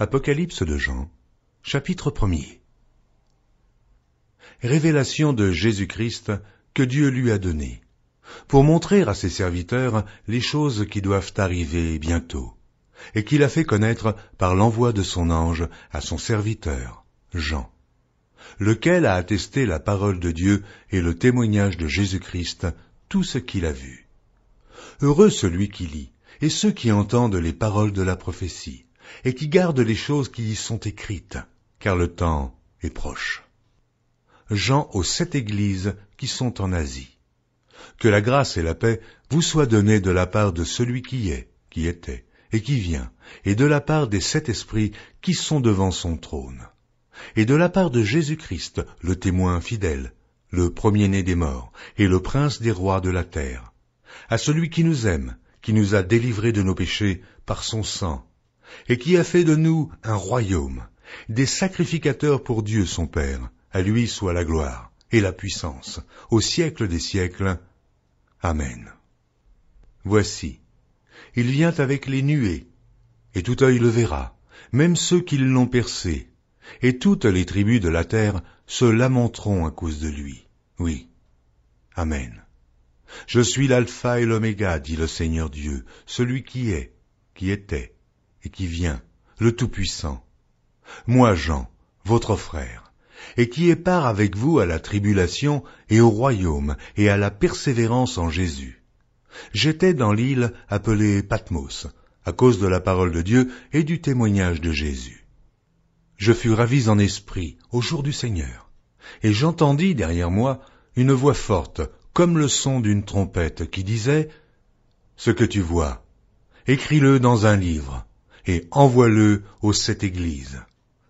Apocalypse de Jean, chapitre 1er. Révélation de Jésus-Christ que Dieu lui a donnée, pour montrer à ses serviteurs les choses qui doivent arriver bientôt, et qu'il a fait connaître par l'envoi de son ange à son serviteur, Jean, lequel a attesté la parole de Dieu et le témoignage de Jésus-Christ, tout ce qu'il a vu. Heureux celui qui lit, et ceux qui entendent les paroles de la prophétie, et qui gardent les choses qui y sont écrites, car le temps est proche. Jean aux 7 églises qui sont en Asie. Que la grâce et la paix vous soient données de la part de celui qui est, qui était, et qui vient, et de la part des 7 esprits qui sont devant son trône, et de la part de Jésus-Christ, le témoin fidèle, le premier-né des morts, et le prince des rois de la terre, à celui qui nous aime, qui nous a délivrés de nos péchés par son sang, et qui a fait de nous un royaume, des sacrificateurs pour Dieu son Père. À lui soit la gloire et la puissance, au siècle des siècles. Amen. Voici, il vient avec les nuées, et tout œil le verra, même ceux qui l'ont percé, et toutes les tribus de la terre se lamenteront à cause de lui. Oui. Amen. Je suis l'alpha et l'oméga, dit le Seigneur Dieu, celui qui est, qui était, et qui vient, le Tout-Puissant. Moi, Jean, votre frère, et qui ai part avec vous à la tribulation et au royaume et à la persévérance en Jésus. J'étais dans l'île appelée Patmos, à cause de la parole de Dieu et du témoignage de Jésus. Je fus ravi en esprit au jour du Seigneur, et j'entendis derrière moi une voix forte, comme le son d'une trompette, qui disait « Ce que tu vois, écris-le dans un livre, et envoie-le aux 7 églises,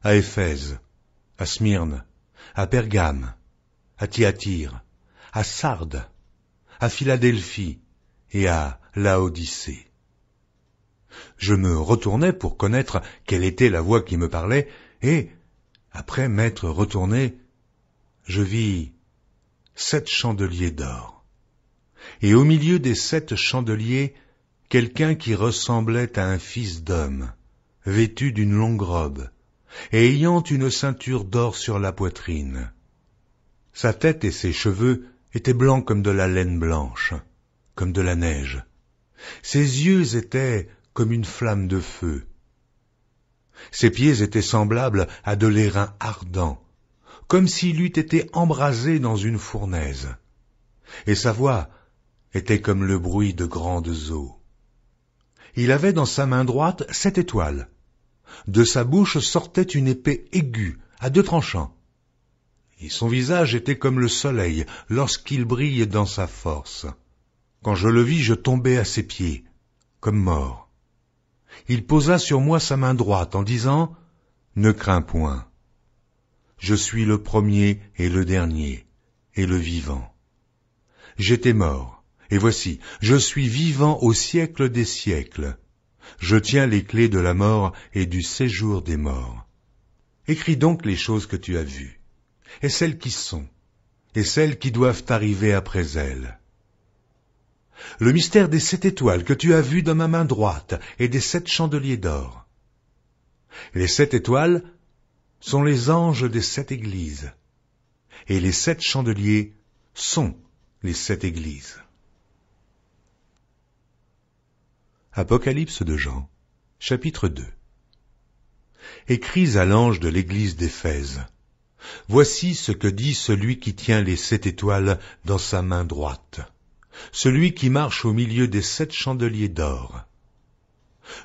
à Éphèse, à Smyrne, à Pergame, à Thyatire, à Sardes, à Philadelphie et à Laodicée. » Je me retournai pour connaître quelle était la voix qui me parlait, et, après m'être retourné, je vis 7 chandeliers d'or. Et au milieu des 7 chandeliers, quelqu'un qui ressemblait à un fils d'homme, vêtu d'une longue robe, et ayant une ceinture d'or sur la poitrine. Sa tête et ses cheveux étaient blancs comme de la laine blanche, comme de la neige. Ses yeux étaient comme une flamme de feu. Ses pieds étaient semblables à de l'airain ardent, comme s'il eût été embrasé dans une fournaise. Et sa voix était comme le bruit de grandes eaux. Il avait dans sa main droite 7 étoiles. De sa bouche sortait une épée aiguë, à 2 tranchants. Et son visage était comme le soleil lorsqu'il brille dans sa force. Quand je le vis, je tombai à ses pieds, comme mort. Il posa sur moi sa main droite en disant « Ne crains point. Je suis le premier et le dernier, et le vivant. J'étais mort, et voici, je suis vivant au siècle des siècles. Je tiens les clés de la mort et du séjour des morts. Écris donc les choses que tu as vues, et celles qui sont, et celles qui doivent arriver après elles. Le mystère des 7 étoiles que tu as vues dans ma main droite et des 7 chandeliers d'or. Les 7 étoiles sont les anges des 7 églises, et les 7 chandeliers sont les 7 églises. Apocalypse de Jean, chapitre 2. Écris à l'ange de l'église d'Éphèse. Voici ce que dit celui qui tient les 7 étoiles dans sa main droite, celui qui marche au milieu des 7 chandeliers d'or.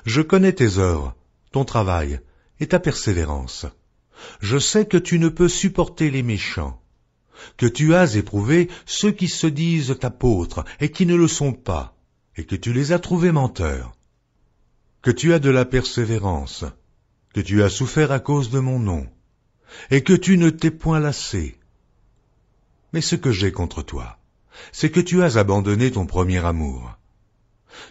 Je connais tes œuvres, ton travail et ta persévérance. Je sais que tu ne peux supporter les méchants, que tu as éprouvé ceux qui se disent apôtres et qui ne le sont pas, et que tu les as trouvés menteurs, que tu as de la persévérance, que tu as souffert à cause de mon nom, et que tu ne t'es point lassé. Mais ce que j'ai contre toi, c'est que tu as abandonné ton premier amour.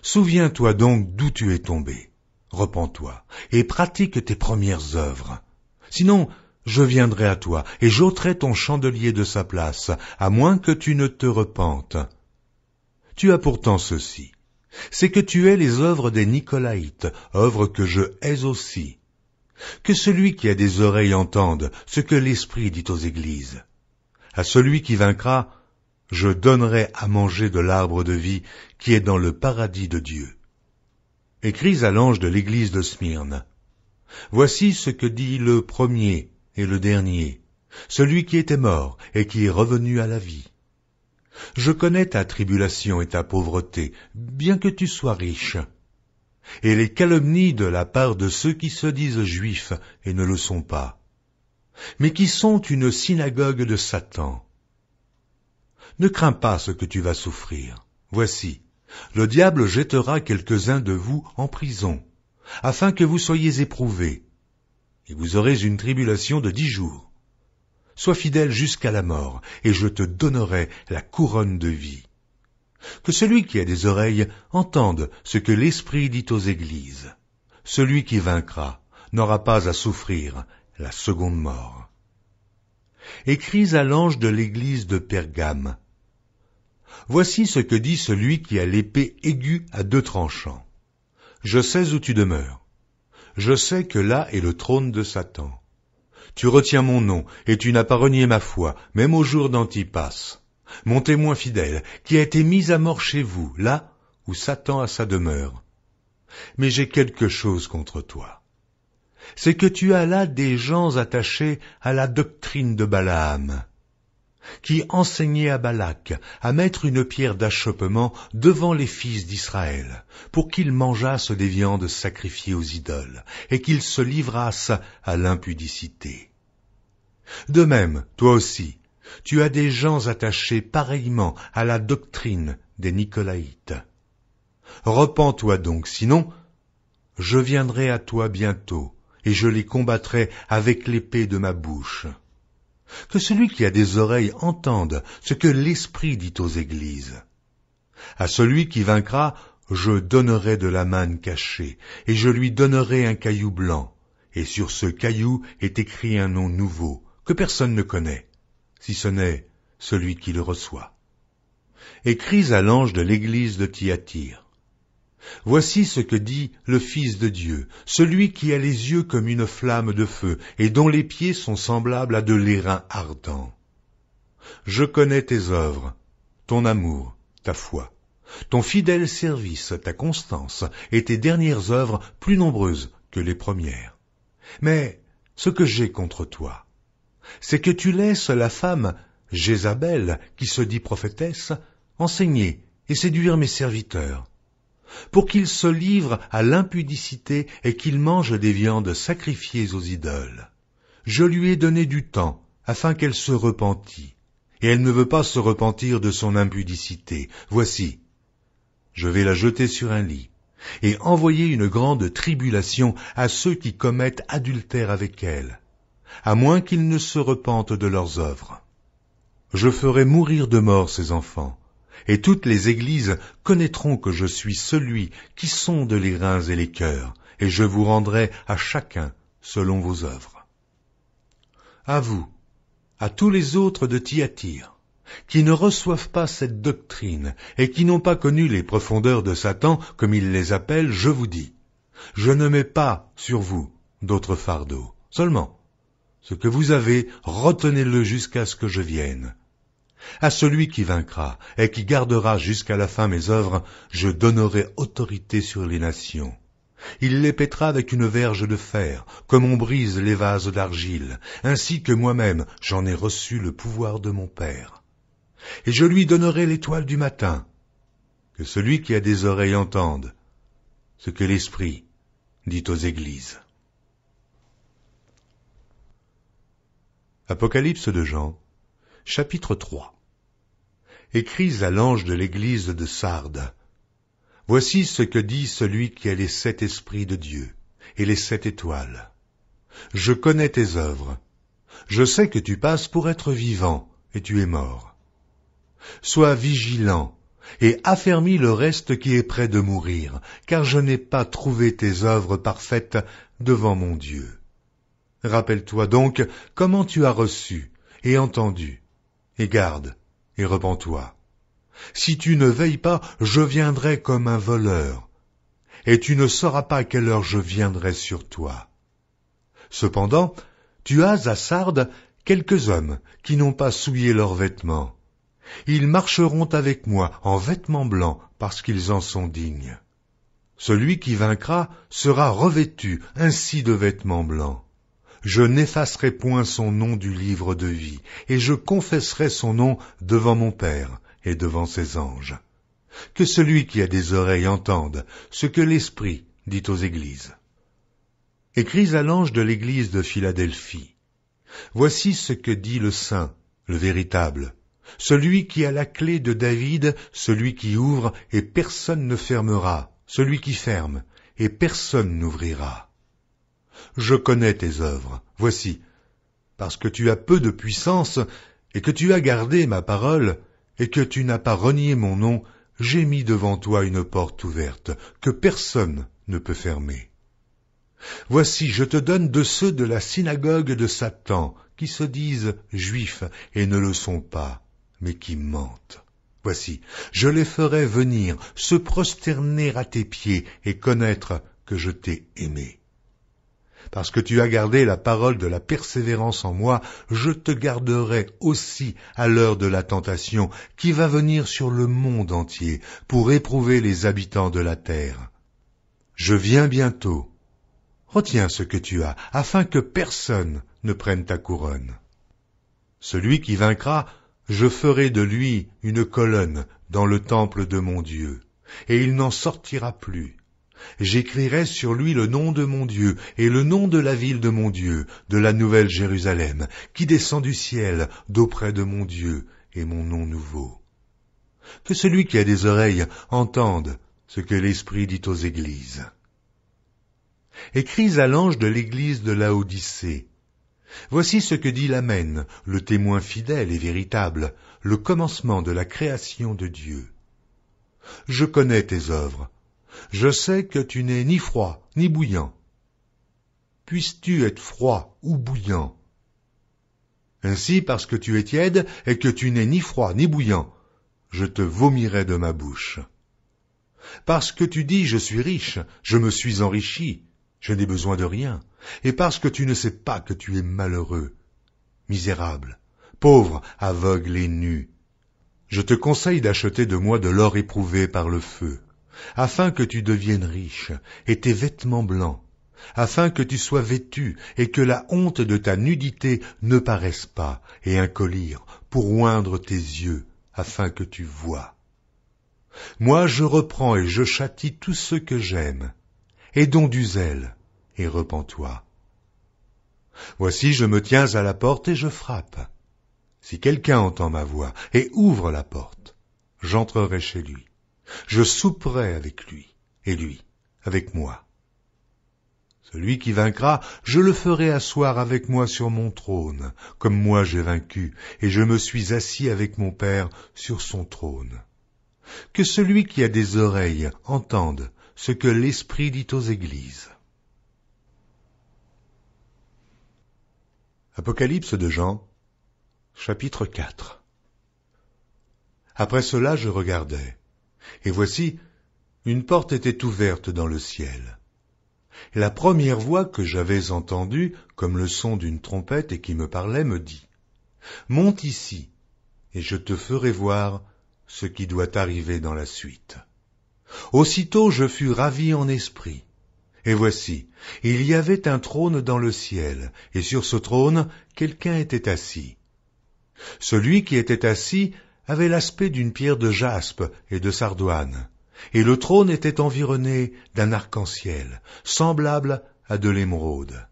Souviens-toi donc d'où tu es tombé, repens-toi, et pratique tes premières œuvres. Sinon, je viendrai à toi, et j'ôterai ton chandelier de sa place, à moins que tu ne te repentes. Tu as pourtant ceci, c'est que tu hais les œuvres des Nicolaïtes, œuvres que je hais aussi. Que celui qui a des oreilles entende ce que l'Esprit dit aux églises. À celui qui vaincra, je donnerai à manger de l'arbre de vie qui est dans le paradis de Dieu. Écris à l'ange de l'église de Smyrne. Voici ce que dit le premier et le dernier, celui qui était mort et qui est revenu à la vie. Je connais ta tribulation et ta pauvreté, bien que tu sois riche, et les calomnies de la part de ceux qui se disent juifs et ne le sont pas, mais qui sont une synagogue de Satan. Ne crains pas ce que tu vas souffrir. Voici, le diable jettera quelques-uns de vous en prison, afin que vous soyez éprouvés, et vous aurez une tribulation de 10 jours. Sois fidèle jusqu'à la mort, et je te donnerai la couronne de vie. Que celui qui a des oreilles entende ce que l'Esprit dit aux églises. Celui qui vaincra n'aura pas à souffrir la seconde mort. Écris à l'ange de l'église de Pergame. Voici ce que dit celui qui a l'épée aiguë à 2 tranchants. Je sais où tu demeures. Je sais que là est le trône de Satan. Tu retiens mon nom, et tu n'as pas renié ma foi, même au jour d'Antipas, mon témoin fidèle, qui a été mis à mort chez vous, là où Satan a sa demeure. Mais j'ai quelque chose contre toi. C'est que tu as là des gens attachés à la doctrine de Balaam, qui enseignait à Balak à mettre une pierre d'achoppement devant les fils d'Israël, pour qu'ils mangeassent des viandes sacrifiées aux idoles, et qu'ils se livrassent à l'impudicité. De même, toi aussi, tu as des gens attachés pareillement à la doctrine des Nicolaïtes. Repens-toi donc, sinon, je viendrai à toi bientôt, et je les combattrai avec l'épée de ma bouche. Que celui qui a des oreilles entende ce que l'Esprit dit aux églises. À celui qui vaincra, je donnerai de la manne cachée, et je lui donnerai un caillou blanc, et sur ce caillou est écrit un nom nouveau, que personne ne connaît, si ce n'est celui qui le reçoit. Écris à l'ange de l'église de Thyatire. Voici ce que dit le Fils de Dieu, celui qui a les yeux comme une flamme de feu, et dont les pieds sont semblables à de l'airain ardent. Je connais tes œuvres, ton amour, ta foi, ton fidèle service, ta constance, et tes dernières œuvres plus nombreuses que les premières. Mais ce que j'ai contre toi, c'est que tu laisses la femme Jézabel, qui se dit prophétesse, enseigner et séduire mes serviteurs, pour qu'ils se livrent à l'impudicité et qu'ils mangent des viandes sacrifiées aux idoles. Je lui ai donné du temps, afin qu'elle se repentît, et elle ne veut pas se repentir de son impudicité. Voici, je vais la jeter sur un lit, et envoyer une grande tribulation à ceux qui commettent adultère avec elle, à moins qu'ils ne se repentent de leurs œuvres. Je ferai mourir de mort ses enfants, et toutes les églises connaîtront que je suis celui qui sonde les reins et les cœurs, et je vous rendrai à chacun selon vos œuvres. À vous, à tous les autres de Thyatire, qui ne reçoivent pas cette doctrine, et qui n'ont pas connu les profondeurs de Satan, comme il les appelle, je vous dis, je ne mets pas sur vous d'autres fardeaux. Seulement, ce que vous avez, retenez-le jusqu'à ce que je vienne. À celui qui vaincra et qui gardera jusqu'à la fin mes œuvres, je donnerai autorité sur les nations. Il les pètera avec une verge de fer, comme on brise les vases d'argile, ainsi que moi-même j'en ai reçu le pouvoir de mon Père. Et je lui donnerai l'étoile du matin. Que celui qui a des oreilles entende ce que l'Esprit dit aux églises. Apocalypse de Jean, chapitre 3. Écris à l'ange de l'église de Sardes. Voici ce que dit celui qui a les 7 esprits de Dieu et les 7 étoiles. Je connais tes œuvres. Je sais que tu passes pour être vivant et tu es mort. Sois vigilant et affermis le reste qui est près de mourir, car je n'ai pas trouvé tes œuvres parfaites devant mon Dieu. Rappelle-toi donc comment tu as reçu et entendu, et garde, et repens-toi. Si tu ne veilles pas, je viendrai comme un voleur, et tu ne sauras pas à quelle heure je viendrai sur toi. Cependant, tu as à Sardes quelques hommes qui n'ont pas souillé leurs vêtements. Ils marcheront avec moi en vêtements blancs parce qu'ils en sont dignes. Celui qui vaincra sera revêtu ainsi de vêtements blancs. Je n'effacerai point son nom du livre de vie, et je confesserai son nom devant mon Père et devant ses anges. Que celui qui a des oreilles entende ce que l'Esprit dit aux églises. Écris à l'ange de l'église de Philadelphie. Voici ce que dit le Saint, le véritable, celui qui a la clé de David, celui qui ouvre et personne ne fermera, celui qui ferme et personne n'ouvrira. Je connais tes œuvres, voici, parce que tu as peu de puissance, et que tu as gardé ma parole, et que tu n'as pas renié mon nom, j'ai mis devant toi une porte ouverte, que personne ne peut fermer. Voici, je te donne de ceux de la synagogue de Satan, qui se disent juifs et ne le sont pas, mais qui mentent. Voici, je les ferai venir, se prosterner à tes pieds et connaître que je t'ai aimé. Parce que tu as gardé la parole de la persévérance en moi, je te garderai aussi à l'heure de la tentation qui va venir sur le monde entier pour éprouver les habitants de la terre. Je viens bientôt. Retiens ce que tu as, afin que personne ne prenne ta couronne. Celui qui vaincra, je ferai de lui une colonne dans le temple de mon Dieu, et il n'en sortira plus. J'écrirai sur lui le nom de mon Dieu et le nom de la ville de mon Dieu, de la nouvelle Jérusalem, qui descend du ciel d'auprès de mon Dieu et mon nom nouveau. Que celui qui a des oreilles entende ce que l'Esprit dit aux églises. Écris à l'ange de l'église de Laodicée. Voici ce que dit l'Amen, le témoin fidèle et véritable, le commencement de la création de Dieu. Je connais tes œuvres. Je sais que tu n'es ni froid ni bouillant. Puisses-tu être froid ou bouillant? Ainsi, parce que tu es tiède et que tu n'es ni froid ni bouillant, je te vomirai de ma bouche. Parce que tu dis, je suis riche, je me suis enrichi, je n'ai besoin de rien, et parce que tu ne sais pas que tu es malheureux, misérable, pauvre, aveugle et nu, je te conseille d'acheter de moi de l'or éprouvé par le feu, afin que tu deviennes riche, et tes vêtements blancs, afin que tu sois vêtu, et que la honte de ta nudité ne paraisse pas, et un collier pour oindre tes yeux, afin que tu vois. Moi je reprends et je châtie tous ceux que j'aime, et dont du zèle, et repens-toi. Voici, je me tiens à la porte et je frappe. Si quelqu'un entend ma voix et ouvre la porte, j'entrerai chez lui. Je souperai avec lui, et lui avec moi. Celui qui vaincra, je le ferai asseoir avec moi sur mon trône, comme moi j'ai vaincu, et je me suis assis avec mon Père sur son trône. Que celui qui a des oreilles entende ce que l'Esprit dit aux églises. Apocalypse de Jean, chapitre 4. Après cela, je regardai, et voici, une porte était ouverte dans le ciel. Et la première voix que j'avais entendue, comme le son d'une trompette et qui me parlait, me dit « Monte ici, et je te ferai voir ce qui doit arriver dans la suite. » Aussitôt je fus ravi en esprit. Et voici, il y avait un trône dans le ciel, et sur ce trône, quelqu'un était assis. Celui qui était assis avait l'aspect d'une pierre de jaspe et de sardoine, et le trône était environné d'un arc-en-ciel, semblable à de l'émeraude.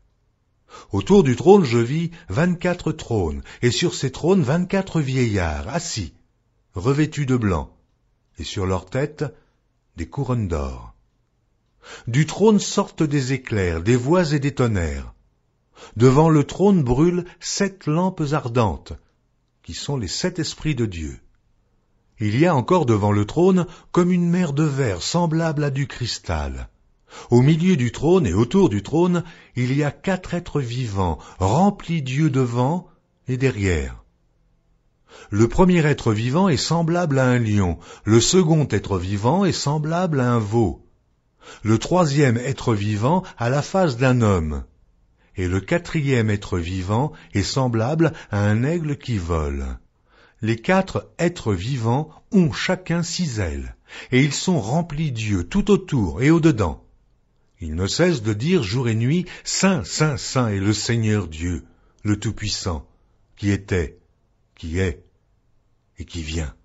Autour du trône je vis 24 trônes, et sur ces trônes 24 vieillards assis, revêtus de blanc, et sur leurs têtes des couronnes d'or. Du trône sortent des éclairs, des voix et des tonnerres. Devant le trône brûlent 7 lampes ardentes, qui sont les 7 esprits de Dieu. Il y a encore devant le trône comme une mer de verre semblable à du cristal. Au milieu du trône et autour du trône, il y a 4 êtres vivants, remplis d'yeux devant et derrière. Le premier être vivant est semblable à un lion, le second être vivant est semblable à un veau. Le troisième être vivant a la face d'un homme, et le quatrième être vivant est semblable à un aigle qui vole. Les 4 êtres vivants ont chacun 6 ailes, et ils sont remplis d'yeux tout autour et au-dedans. Ils ne cessent de dire jour et nuit, « Saint, Saint, Saint est le Seigneur Dieu, le Tout-Puissant, qui était, qui est et qui vient. »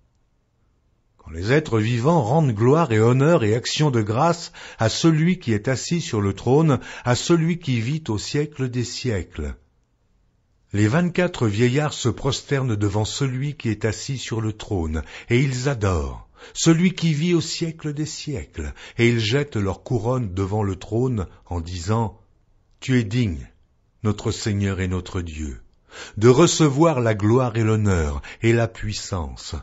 Quand les êtres vivants rendent gloire et honneur et action de grâce à celui qui est assis sur le trône, à celui qui vit au siècle des siècles. Les 24 vieillards se prosternent devant celui qui est assis sur le trône, et ils adorent celui qui vit au siècle des siècles, et ils jettent leur couronne devant le trône en disant « Tu es digne, notre Seigneur et notre Dieu, de recevoir la gloire et l'honneur et la puissance,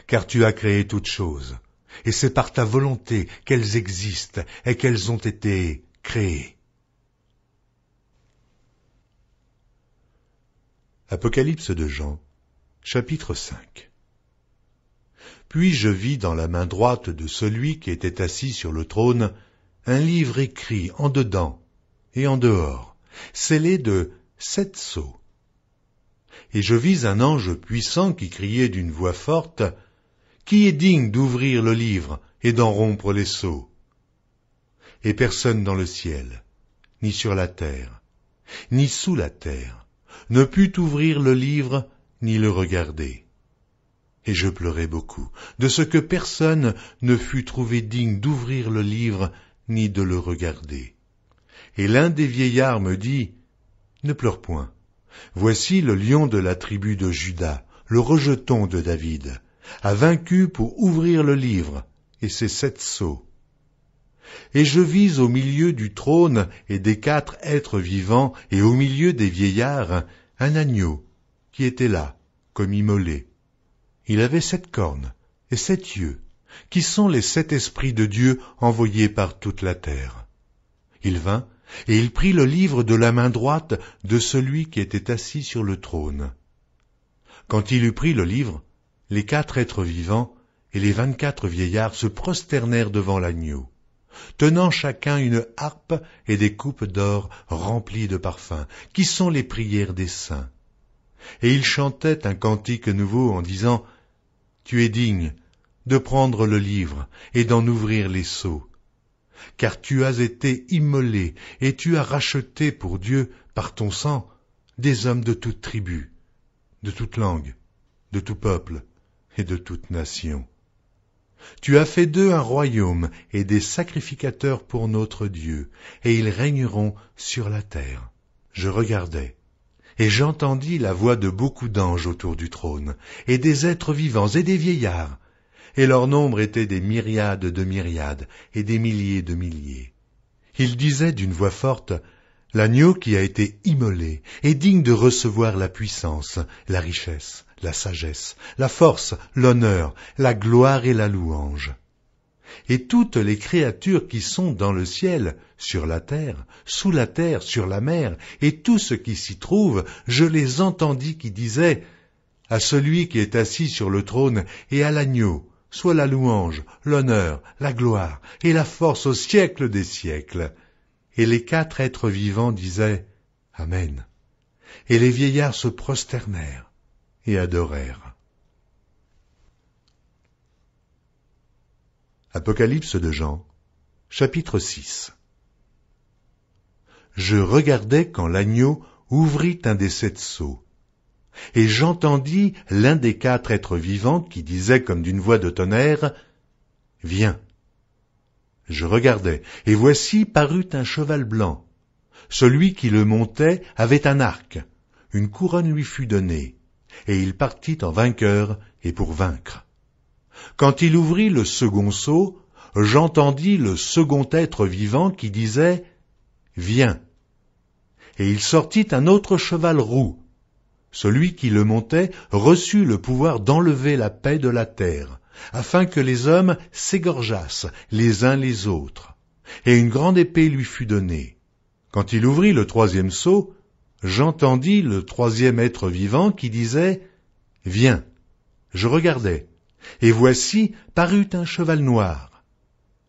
car tu as créé toutes choses, et c'est par ta volonté qu'elles existent et qu'elles ont été créées. » Apocalypse de Jean, chapitre 5. Puis je vis dans la main droite de celui qui était assis sur le trône un livre écrit en dedans et en dehors, scellé de 7 sceaux. Et je vis un ange puissant qui criait d'une voix forte, « Qui est digne d'ouvrir le livre et d'en rompre les sceaux ?» Et personne dans le ciel, ni sur la terre, ni sous la terre, ne put ouvrir le livre ni le regarder. Et je pleurai beaucoup, de ce que personne ne fut trouvé digne d'ouvrir le livre ni de le regarder. Et l'un des vieillards me dit, « Ne pleure point, voici le lion de la tribu de Juda, le rejeton de David, a vaincu pour ouvrir le livre et ses 7 sceaux. » Et je vis au milieu du trône et des 4 êtres vivants et au milieu des vieillards un agneau qui était là, comme immolé. Il avait 7 cornes et 7 yeux, qui sont les 7 esprits de Dieu envoyés par toute la terre. Il vint et il prit le livre de la main droite de celui qui était assis sur le trône. Quand il eut pris le livre, les 4 êtres vivants et les 24 vieillards se prosternèrent devant l'agneau, tenant chacun une harpe et des coupes d'or remplies de parfums, qui sont les prières des saints. Et ils chantaient un cantique nouveau en disant « Tu es digne de prendre le livre et d'en ouvrir les sceaux, car tu as été immolé et tu as racheté pour Dieu par ton sang des hommes de toute tribu, de toute langue, de tout peuple et de toute nation. Tu as fait d'eux un royaume et des sacrificateurs pour notre Dieu, et ils régneront sur la terre. » Je regardai, et j'entendis la voix de beaucoup d'anges autour du trône, et des êtres vivants et des vieillards, et leur nombre était des myriades de myriades et des milliers de milliers. Ils disaient d'une voix forte, « L'agneau qui a été immolé est digne de recevoir la puissance, la richesse, la sagesse, la force, l'honneur, la gloire et la louange. » Et toutes les créatures qui sont dans le ciel, sur la terre, sous la terre, sur la mer, et tout ce qui s'y trouve, je les entendis qui disaient « À celui qui est assis sur le trône et à l'agneau, soit la louange, l'honneur, la gloire et la force au siècle des siècles. » Et les 4 êtres vivants disaient « Amen. » Et les vieillards se prosternèrent et adorèrent. Apocalypse de Jean, chapitre 6. Je regardais quand l'agneau ouvrit un des 7 sceaux, et j'entendis l'un des 4 êtres vivants qui disait comme d'une voix de tonnerre, « Viens. » Je regardai, et voici parut un cheval blanc. Celui qui le montait avait un arc, une couronne lui fut donnée, et il partit en vainqueur et pour vaincre. Quand il ouvrit le second sceau, j'entendis le second être vivant qui disait « Viens !» Et il sortit un autre cheval roux. Celui qui le montait reçut le pouvoir d'enlever la paix de la terre, afin que les hommes s'égorgeassent les uns les autres. Et une grande épée lui fut donnée. Quand il ouvrit le 3e sceau, j'entendis le 3e être vivant qui disait « Viens !» Je regardai. Et voici parut un cheval noir.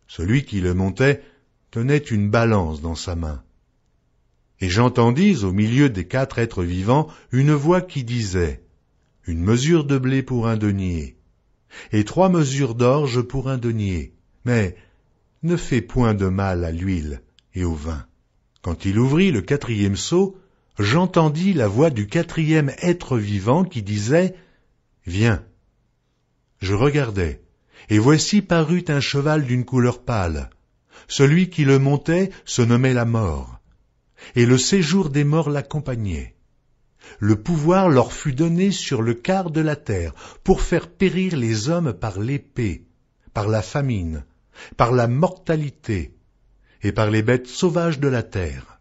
Celui qui le montait tenait une balance dans sa main. Et j'entendis au milieu des 4 êtres vivants une voix qui disait, « Une mesure de blé pour un denier, et 3 mesures d'orge pour un denier, mais ne fais point de mal à l'huile et au vin. » Quand il ouvrit le 4e seau, j'entendis la voix du 4e être vivant qui disait, « Viens. » Je regardai, et voici parut un cheval d'une couleur pâle. Celui qui le montait se nommait la mort, et le séjour des morts l'accompagnait. Le pouvoir leur fut donné sur le quart de la terre, pour faire périr les hommes par l'épée, par la famine, par la mortalité, et par les bêtes sauvages de la terre.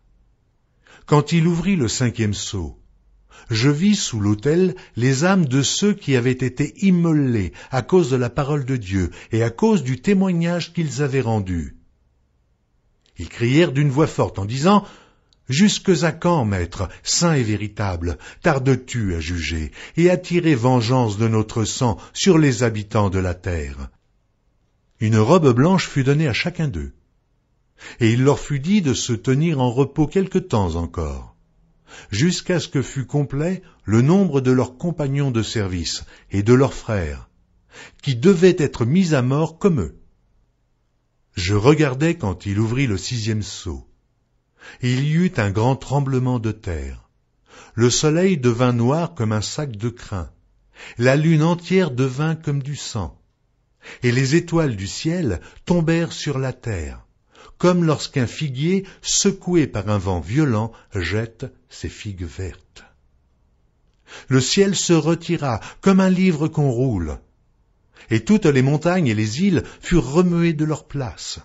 Quand il ouvrit le 5e seau, je vis sous l'autel les âmes de ceux qui avaient été immolés à cause de la parole de Dieu et à cause du témoignage qu'ils avaient rendu. Ils crièrent d'une voix forte en disant, « Jusque à quand, Maître, saint et véritable, tardes-tu à juger et à tirer vengeance de notre sang sur les habitants de la terre ?» Une robe blanche fut donnée à chacun d'eux, et il leur fut dit de se tenir en repos quelque temps encore, jusqu'à ce que fût complet le nombre de leurs compagnons de service et de leurs frères, qui devaient être mis à mort comme eux. Je regardai quand il ouvrit le 6e seau. Il y eut un grand tremblement de terre. Le soleil devint noir comme un sac de crin. La lune entière devint comme du sang. Et les étoiles du ciel tombèrent sur la terre, comme lorsqu'un figuier, secoué par un vent violent, jette ses figues vertes. Le ciel se retira comme un livre qu'on roule, et toutes les montagnes et les îles furent remuées de leur place.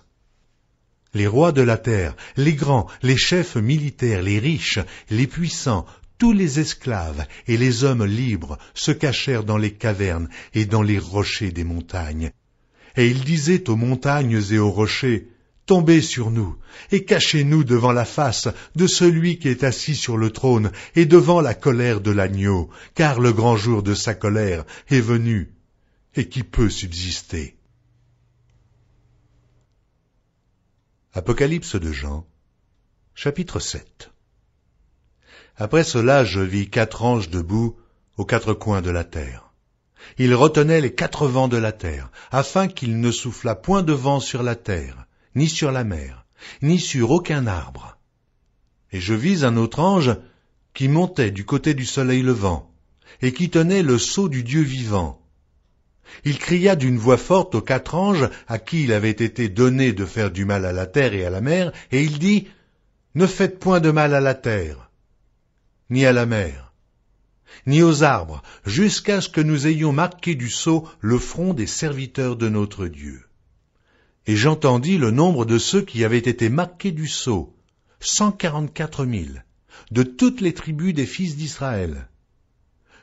Les rois de la terre, les grands, les chefs militaires, les riches, les puissants, tous les esclaves et les hommes libres se cachèrent dans les cavernes et dans les rochers des montagnes. Et ils disaient aux montagnes et aux rochers, « Tombez sur nous, et cachez-nous devant la face de celui qui est assis sur le trône et devant la colère de l'agneau, car le grand jour de sa colère est venu, et qui peut subsister. » Apocalypse de Jean, chapitre 7. Après cela, je vis 4 anges debout aux 4 coins de la terre. Ils retenaient les 4 vents de la terre, afin qu'il ne soufflât point de vent sur la terre, ni sur la mer, ni sur aucun arbre. Et je vis un autre ange qui montait du côté du soleil levant, et qui tenait le sceau du Dieu vivant. Il cria d'une voix forte aux 4 anges à qui il avait été donné de faire du mal à la terre et à la mer, et il dit, « Ne faites point de mal à la terre, ni à la mer, ni aux arbres, jusqu'à ce que nous ayons marqué du sceau le front des serviteurs de notre Dieu. » Et j'entendis le nombre de ceux qui avaient été marqués du sceau, 144 000, de toutes les tribus des fils d'Israël.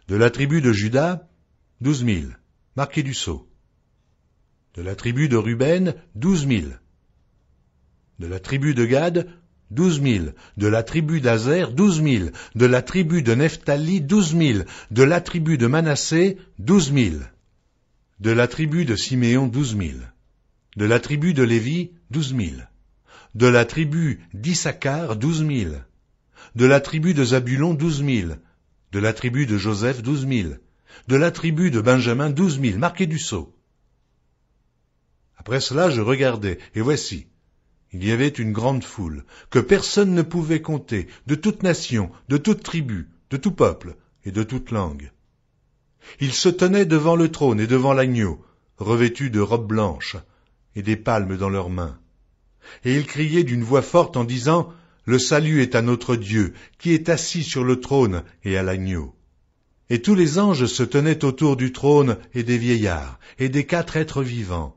De la tribu de Juda, 12 000. Marqués du sceau. De la tribu de Ruben, 12 000. De la tribu de Gad, 12 000. De la tribu d'Azer, 12 000. De la tribu de Nephtali, 12 000. De la tribu de Manassé, 12 000. De la tribu de Siméon, 12 000. De la tribu de Lévi, 12 000. De la tribu d'Issachar, 12 000. De la tribu de Zabulon, 12 000. De la tribu de Joseph, 12 000. De la tribu de Benjamin, 12 000, marqués du sceau. Après cela, je regardai, et voici, il y avait une grande foule, que personne ne pouvait compter, de toute nation, de toute tribu, de tout peuple et de toute langue. Ils se tenaient devant le trône et devant l'agneau, revêtus de robes blanches et des palmes dans leurs mains. Et ils criaient d'une voix forte en disant, « Le salut est à notre Dieu, qui est assis sur le trône et à l'agneau. » Et tous les anges se tenaient autour du trône et des vieillards, et des 4 êtres vivants.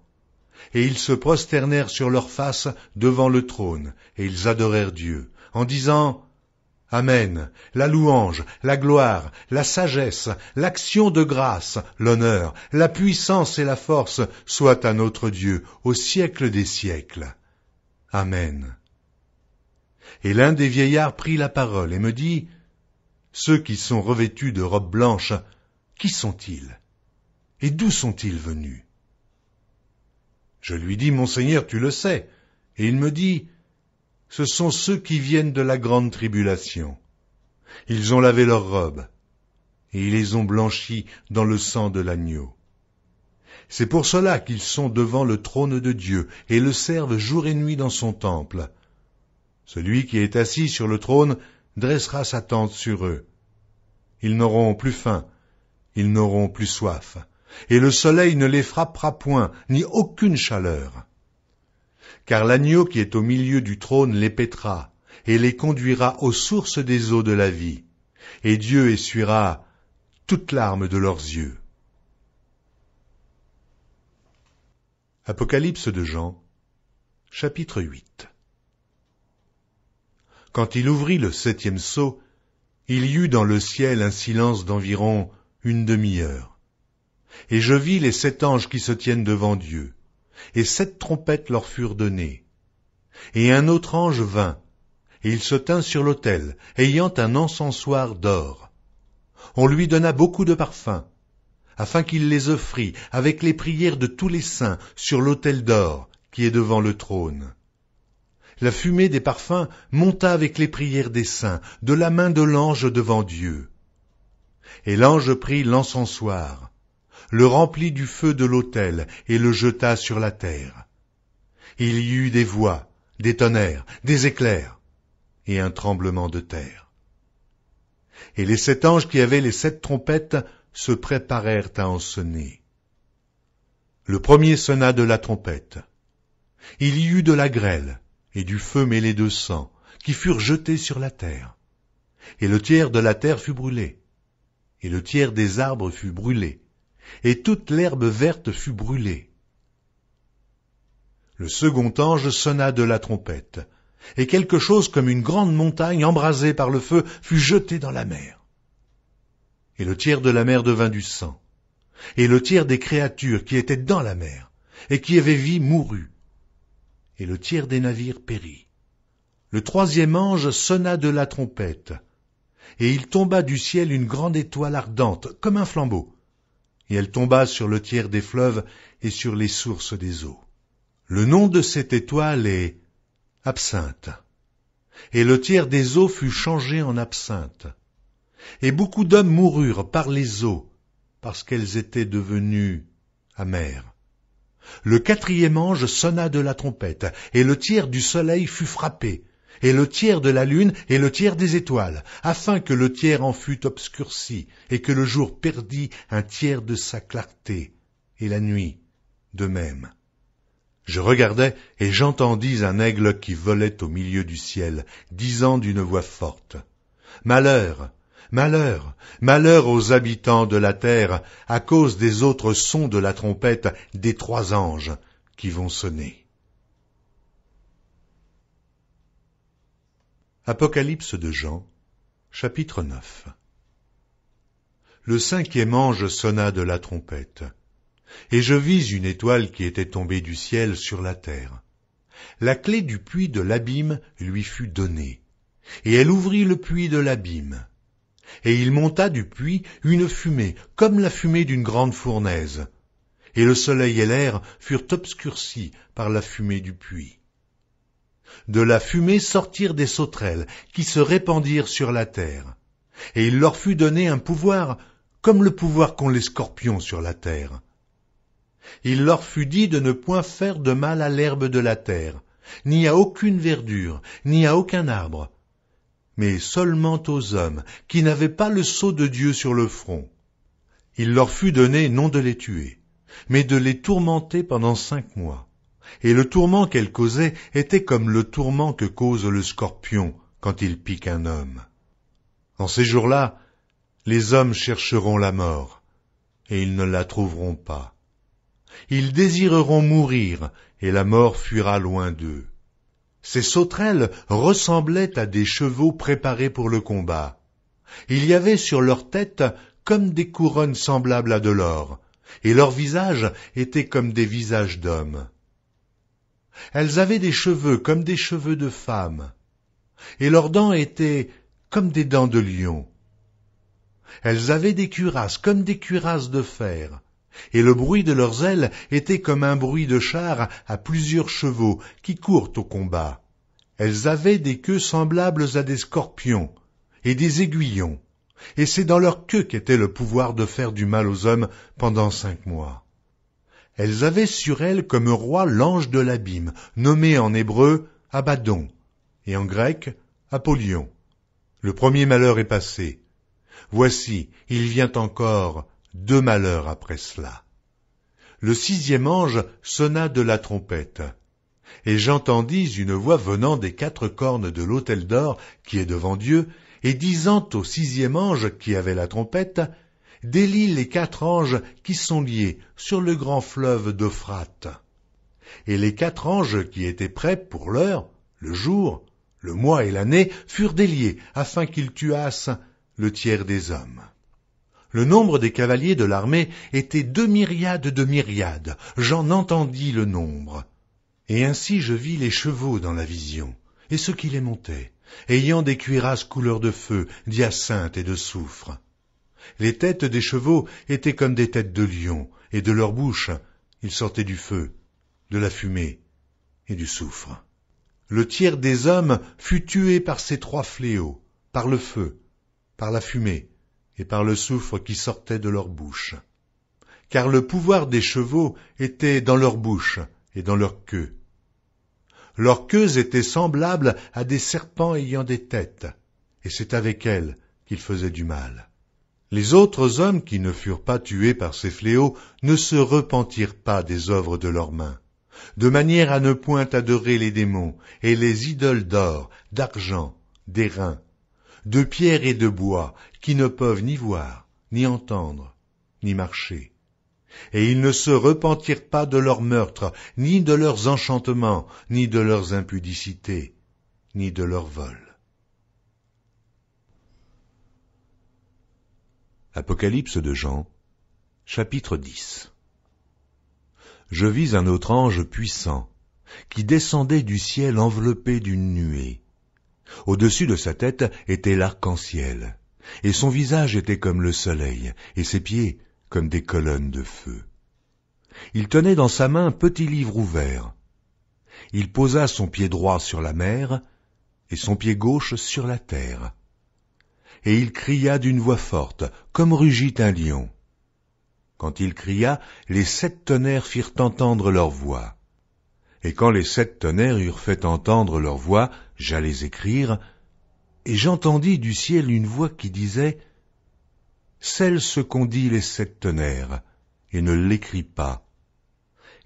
Et ils se prosternèrent sur leurs faces devant le trône, et ils adorèrent Dieu, en disant, « Amen, la louange, la gloire, la sagesse, l'action de grâce, l'honneur, la puissance et la force soient à notre Dieu au siècle des siècles. Amen. » Et l'un des vieillards prit la parole et me dit, « Ceux qui sont revêtus de robes blanches, qui sont-ils? Et d'où sont-ils venus? » Je lui dis, « Mon Seigneur, tu le sais. » Et il me dit, ce sont ceux qui viennent de la grande tribulation. Ils ont lavé leurs robes, et ils les ont blanchis dans le sang de l'agneau. C'est pour cela qu'ils sont devant le trône de Dieu, et le servent jour et nuit dans son temple. Celui qui est assis sur le trône dressera sa tente sur eux. Ils n'auront plus faim, ils n'auront plus soif, et le soleil ne les frappera point, ni aucune chaleur. Car l'agneau qui est au milieu du trône les paîtra, et les conduira aux sources des eaux de la vie, et Dieu essuiera toute larme de leurs yeux. Apocalypse de Jean, chapitre 8. Quand il ouvrit le 7e sceau, il y eut dans le ciel un silence d'environ une demi-heure. Et je vis les 7 anges qui se tiennent devant Dieu, et 7 trompettes leur furent données. Et un autre ange vint, et il se tint sur l'autel, ayant un encensoir d'or. On lui donna beaucoup de parfums, afin qu'il les offrît avec les prières de tous les saints sur l'autel d'or qui est devant le trône. La fumée des parfums monta avec les prières des saints, de la main de l'ange devant Dieu. Et l'ange prit l'encensoir, le remplit du feu de l'autel, et le jeta sur la terre. Il y eut des voix, des tonnerres, des éclairs, et un tremblement de terre. Et les 7 anges qui avaient les 7 trompettes se préparèrent à en sonner. Le premier sonna de la trompette. Il y eut de la grêle, et du feu mêlé de sang, qui furent jetés sur la terre. Et le tiers de la terre fut brûlé, et le tiers des arbres fut brûlé, et toute l'herbe verte fut brûlée. Le second ange sonna de la trompette, et quelque chose comme une grande montagne embrasée par le feu fut jetée dans la mer. Et le tiers de la mer devint du sang, et le tiers des créatures qui étaient dans la mer, et qui avaient vie mourut, et le tiers des navires périt. Le 3e ange sonna de la trompette, et il tomba du ciel une grande étoile ardente, comme un flambeau, et elle tomba sur le tiers des fleuves et sur les sources des eaux. Le nom de cette étoile est Absinthe, et le tiers des eaux fut changé en absinthe. Et beaucoup d'hommes moururent par les eaux, parce qu'elles étaient devenues amères. Le 4e ange sonna de la trompette, et le tiers du soleil fut frappé, et le tiers de la lune, et le tiers des étoiles, afin que le tiers en fût obscurci, et que le jour perdît un tiers de sa clarté, et la nuit de même. Je regardai, et j'entendis un aigle qui volait au milieu du ciel, disant d'une voix forte, « Malheur, malheur, malheur aux habitants de la terre, à cause des autres sons de la trompette des 3 anges qui vont sonner. » Apocalypse de Jean, chapitre 9. Le 5e ange sonna de la trompette, et je vis une étoile qui était tombée du ciel sur la terre. La clé du puits de l'abîme lui fut donnée, et elle ouvrit le puits de l'abîme. Et il monta du puits une fumée, comme la fumée d'une grande fournaise, et le soleil et l'air furent obscurcis par la fumée du puits. De la fumée sortirent des sauterelles, qui se répandirent sur la terre, et il leur fut donné un pouvoir, comme le pouvoir qu'ont les scorpions sur la terre. Il leur fut dit de ne point faire de mal à l'herbe de la terre, ni à aucune verdure, ni à aucun arbre, mais seulement aux hommes qui n'avaient pas le sceau de Dieu sur le front. Il leur fut donné non de les tuer, mais de les tourmenter pendant 5 mois. Et le tourment qu'elles causaient était comme le tourment que cause le scorpion quand il pique un homme. En ces jours-là, les hommes chercheront la mort, et ils ne la trouveront pas. Ils désireront mourir, et la mort fuira loin d'eux. Ces sauterelles ressemblaient à des chevaux préparés pour le combat. Il y avait sur leur tête comme des couronnes semblables à de l'or, et leurs visages étaient comme des visages d'hommes. Elles avaient des cheveux comme des cheveux de femmes, et leurs dents étaient comme des dents de lion. Elles avaient des cuirasses comme des cuirasses de fer, et le bruit de leurs ailes était comme un bruit de chars à plusieurs chevaux qui courent au combat. Elles avaient des queues semblables à des scorpions et des aiguillons, et c'est dans leur queue qu'était le pouvoir de faire du mal aux hommes pendant 5 mois. Elles avaient sur elles comme roi l'ange de l'abîme, nommé en hébreu Abaddon, et en grec Apollyon. Le premier malheur est passé. Voici, il vient encore 2 malheurs après cela. Le 6e ange sonna de la trompette, et j'entendis une voix venant des 4 cornes de l'autel d'or qui est devant Dieu, et disant au 6e ange qui avait la trompette, « Délie les 4 anges qui sont liés sur le grand fleuve d'Euphrate. » Et les 4 anges qui étaient prêts pour l'heure, le jour, le mois et l'année, furent déliés, afin qu'ils tuassent le tiers des hommes. Le nombre des cavaliers de l'armée était 2 myriades de myriades, j'en entendis le nombre. Et ainsi je vis les chevaux dans la vision, et ceux qui les montaient, ayant des cuirasses couleur de feu, d'hyacinthe et de soufre. Les têtes des chevaux étaient comme des têtes de lions, et de leur bouche il sortait du feu, de la fumée et du soufre. Le tiers des hommes fut tué par ces 3 fléaux, par le feu, par la fumée et par le soufre qui sortait de leur bouche. Car le pouvoir des chevaux était dans leur bouche et dans leur queue. Leurs queues étaient semblables à des serpents ayant des têtes, et c'est avec elles qu'ils faisaient du mal. Les autres hommes qui ne furent pas tués par ces fléaux ne se repentirent pas des œuvres de leurs mains, de manière à ne point adorer les démons et les idoles d'or, d'argent, d'airain, de pierre et de bois, qui ne peuvent ni voir, ni entendre, ni marcher. Et ils ne se repentirent pas de leurs meurtres, ni de leurs enchantements, ni de leurs impudicités, ni de leurs vols. Apocalypse de Jean, chapitre 10. Je vis un autre ange puissant, qui descendait du ciel enveloppé d'une nuée. Au-dessus de sa tête était l'arc-en-ciel, et son visage était comme le soleil, et ses pieds comme des colonnes de feu. Il tenait dans sa main un petit livre ouvert. Il posa son pied droit sur la mer, et son pied gauche sur la terre. Et il cria d'une voix forte, comme rugit un lion. Quand il cria, les 7 tonnerres firent entendre leur voix. Et quand les 7 tonnerres eurent fait entendre leur voix, j'allais écrire, et j'entendis du ciel une voix qui disait « Scelle ce qu'ont dit les 7 tonnerres, et ne l'écris pas. »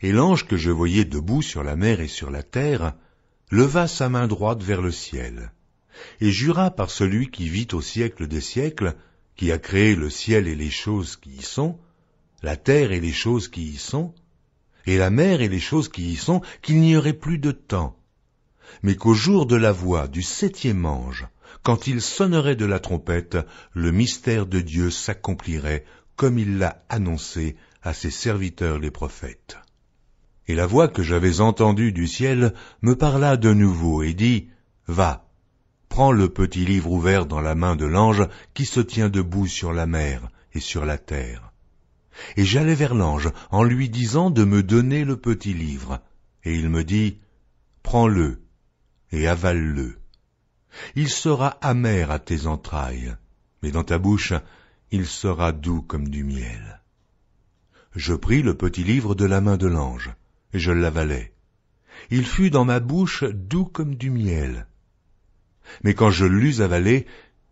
Et l'ange que je voyais debout sur la mer et sur la terre leva sa main droite vers le ciel, et jura par celui qui vit au siècle des siècles, qui a créé le ciel et les choses qui y sont, la terre et les choses qui y sont, et la mer et les choses qui y sont, qu'il n'y aurait plus de temps, mais qu'au jour de la voix du 7e ange, quand il sonnerait de la trompette, le mystère de Dieu s'accomplirait comme il l'a annoncé à ses serviteurs les prophètes. Et la voix que j'avais entendue du ciel me parla de nouveau et dit « Va, prends le petit livre ouvert dans la main de l'ange qui se tient debout sur la mer et sur la terre. » Et j'allai vers l'ange en lui disant de me donner le petit livre, et il me dit « Prends-le et avale-le. Il sera amer à tes entrailles, mais dans ta bouche il sera doux comme du miel. » Je pris le petit livre de la main de l'ange, et je l'avalai. Il fut dans ma bouche doux comme du miel. Mais quand je l'eus avalé,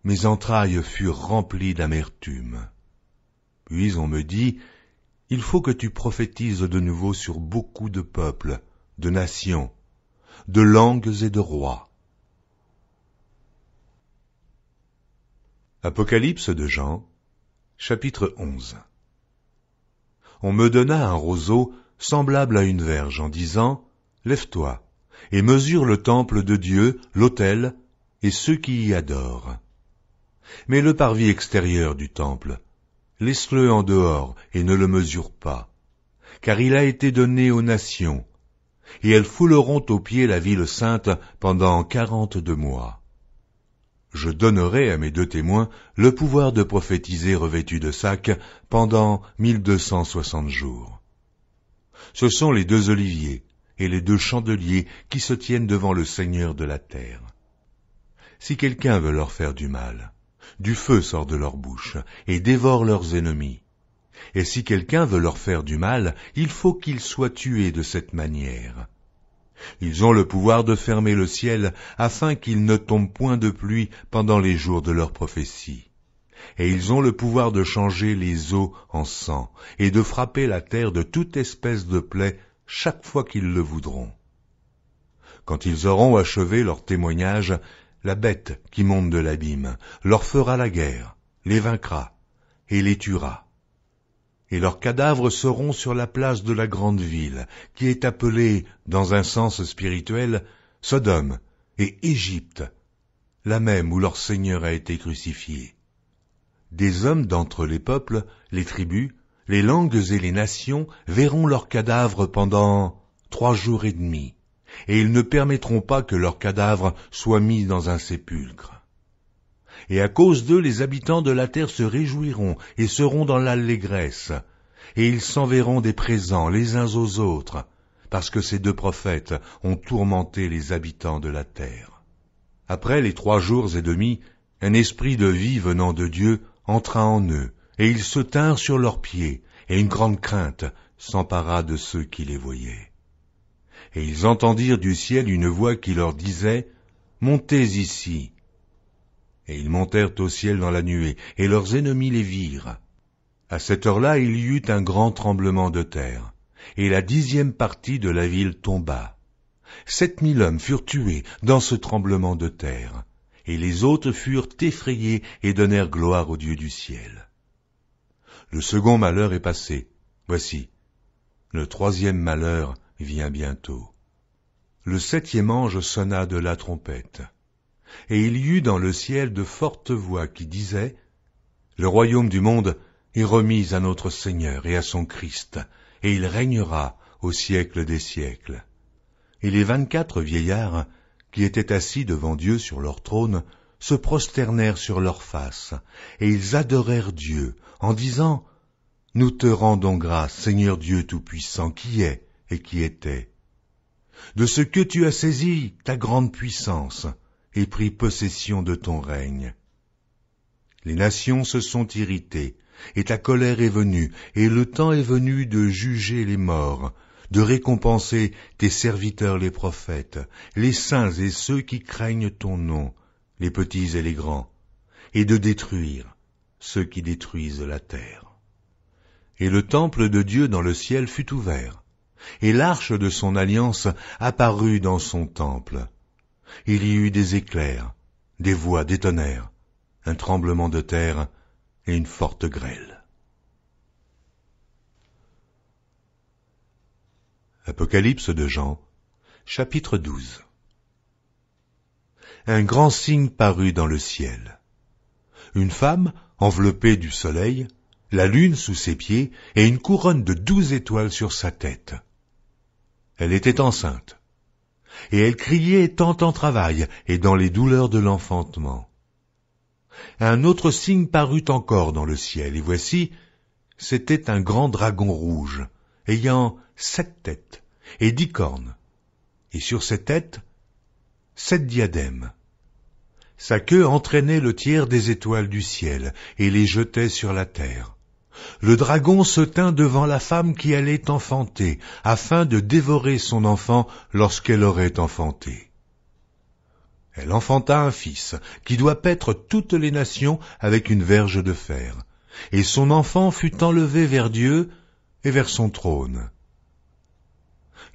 mes entrailles furent remplies d'amertume. Puis on me dit, « Il faut que tu prophétises de nouveau sur beaucoup de peuples, de nations, de langues et de rois. » Apocalypse de Jean, chapitre 11. On me donna un roseau semblable à une verge en disant, « Lève-toi et mesure le temple de Dieu, l'autel, et ceux qui y adorent. Mais le parvis extérieur du temple, laisse-le en dehors et ne le mesure pas, car il a été donné aux nations, et elles fouleront aux pieds la ville sainte pendant 42 mois. Je donnerai à mes 2 témoins le pouvoir de prophétiser revêtus de sacs pendant 1260 jours. Ce sont les 2 oliviers et les 2 chandeliers qui se tiennent devant le Seigneur de la terre. Si quelqu'un veut leur faire du mal, du feu sort de leur bouche et dévore leurs ennemis. Et si quelqu'un veut leur faire du mal, il faut qu'ils soient tués de cette manière. Ils ont le pouvoir de fermer le ciel afin qu'il ne tombe point de pluie pendant les jours de leur prophétie. Et ils ont le pouvoir de changer les eaux en sang et de frapper la terre de toute espèce de plaie chaque fois qu'ils le voudront. Quand ils auront achevé leur témoignage, la bête qui monte de l'abîme leur fera la guerre, les vaincra et les tuera. Et leurs cadavres seront sur la place de la grande ville, qui est appelée, dans un sens spirituel, Sodome et Égypte, la même où leur Seigneur a été crucifié. Des hommes d'entre les peuples, les tribus, les langues et les nations verront leurs cadavres pendant 3 jours et demi, et ils ne permettront pas que leurs cadavres soient mis dans un sépulcre. Et à cause d'eux, les habitants de la terre se réjouiront et seront dans l'allégresse, et ils s'enverront des présents les uns aux autres, parce que ces 2 prophètes ont tourmenté les habitants de la terre. Après les 3 jours et demi, un esprit de vie venant de Dieu entra en eux, et ils se tinrent sur leurs pieds, et une grande crainte s'empara de ceux qui les voyaient. Et ils entendirent du ciel une voix qui leur disait « Montez ici !» Et ils montèrent au ciel dans la nuée, et leurs ennemis les virent. À cette heure-là, il y eut un grand tremblement de terre, et la 10e partie de la ville tomba. 7000 hommes furent tués dans ce tremblement de terre, et les autres furent effrayés et donnèrent gloire au Dieu du ciel. Le second malheur est passé. Voici, le 3e malheur vient bientôt. Le 7e ange sonna de la trompette. Et il y eut dans le ciel de fortes voix qui disaient « Le royaume du monde est remis à notre Seigneur et à son Christ, et il régnera au siècle des siècles. » Et les 24 vieillards, qui étaient assis devant Dieu sur leur trône, se prosternèrent sur leurs faces, et ils adorèrent Dieu, en disant « Nous te rendons grâce, Seigneur Dieu Tout-Puissant, qui est et qui était, de ce que tu as saisi ta grande puissance, et pris possession de ton règne. Les nations se sont irritées, et ta colère est venue, et le temps est venu de juger les morts, de récompenser tes serviteurs les prophètes, les saints et ceux qui craignent ton nom, les petits et les grands, et de détruire ceux qui détruisent la terre. Et le temple de Dieu dans le ciel fut ouvert, et l'arche de son alliance apparut dans son temple. Il y eut des éclairs, des voix, des tonnerres, un tremblement de terre et une forte grêle. Apocalypse de Jean, chapitre 12. Un grand signe parut dans le ciel. Une femme, enveloppée du soleil, la lune sous ses pieds et une couronne de 12 étoiles sur sa tête. Elle était enceinte. Et elle criait étant en travail et dans les douleurs de l'enfantement. Un autre signe parut encore dans le ciel, et voici, c'était un grand dragon rouge, ayant 7 têtes et 10 cornes, et sur ses têtes, 7 diadèmes. Sa queue entraînait le tiers des étoiles du ciel, et les jetait sur la terre. Le dragon se tint devant la femme qui allait enfanter, afin de dévorer son enfant lorsqu'elle aurait enfanté. Elle enfanta un fils, qui doit paître toutes les nations avec une verge de fer, et son enfant fut enlevé vers Dieu et vers son trône.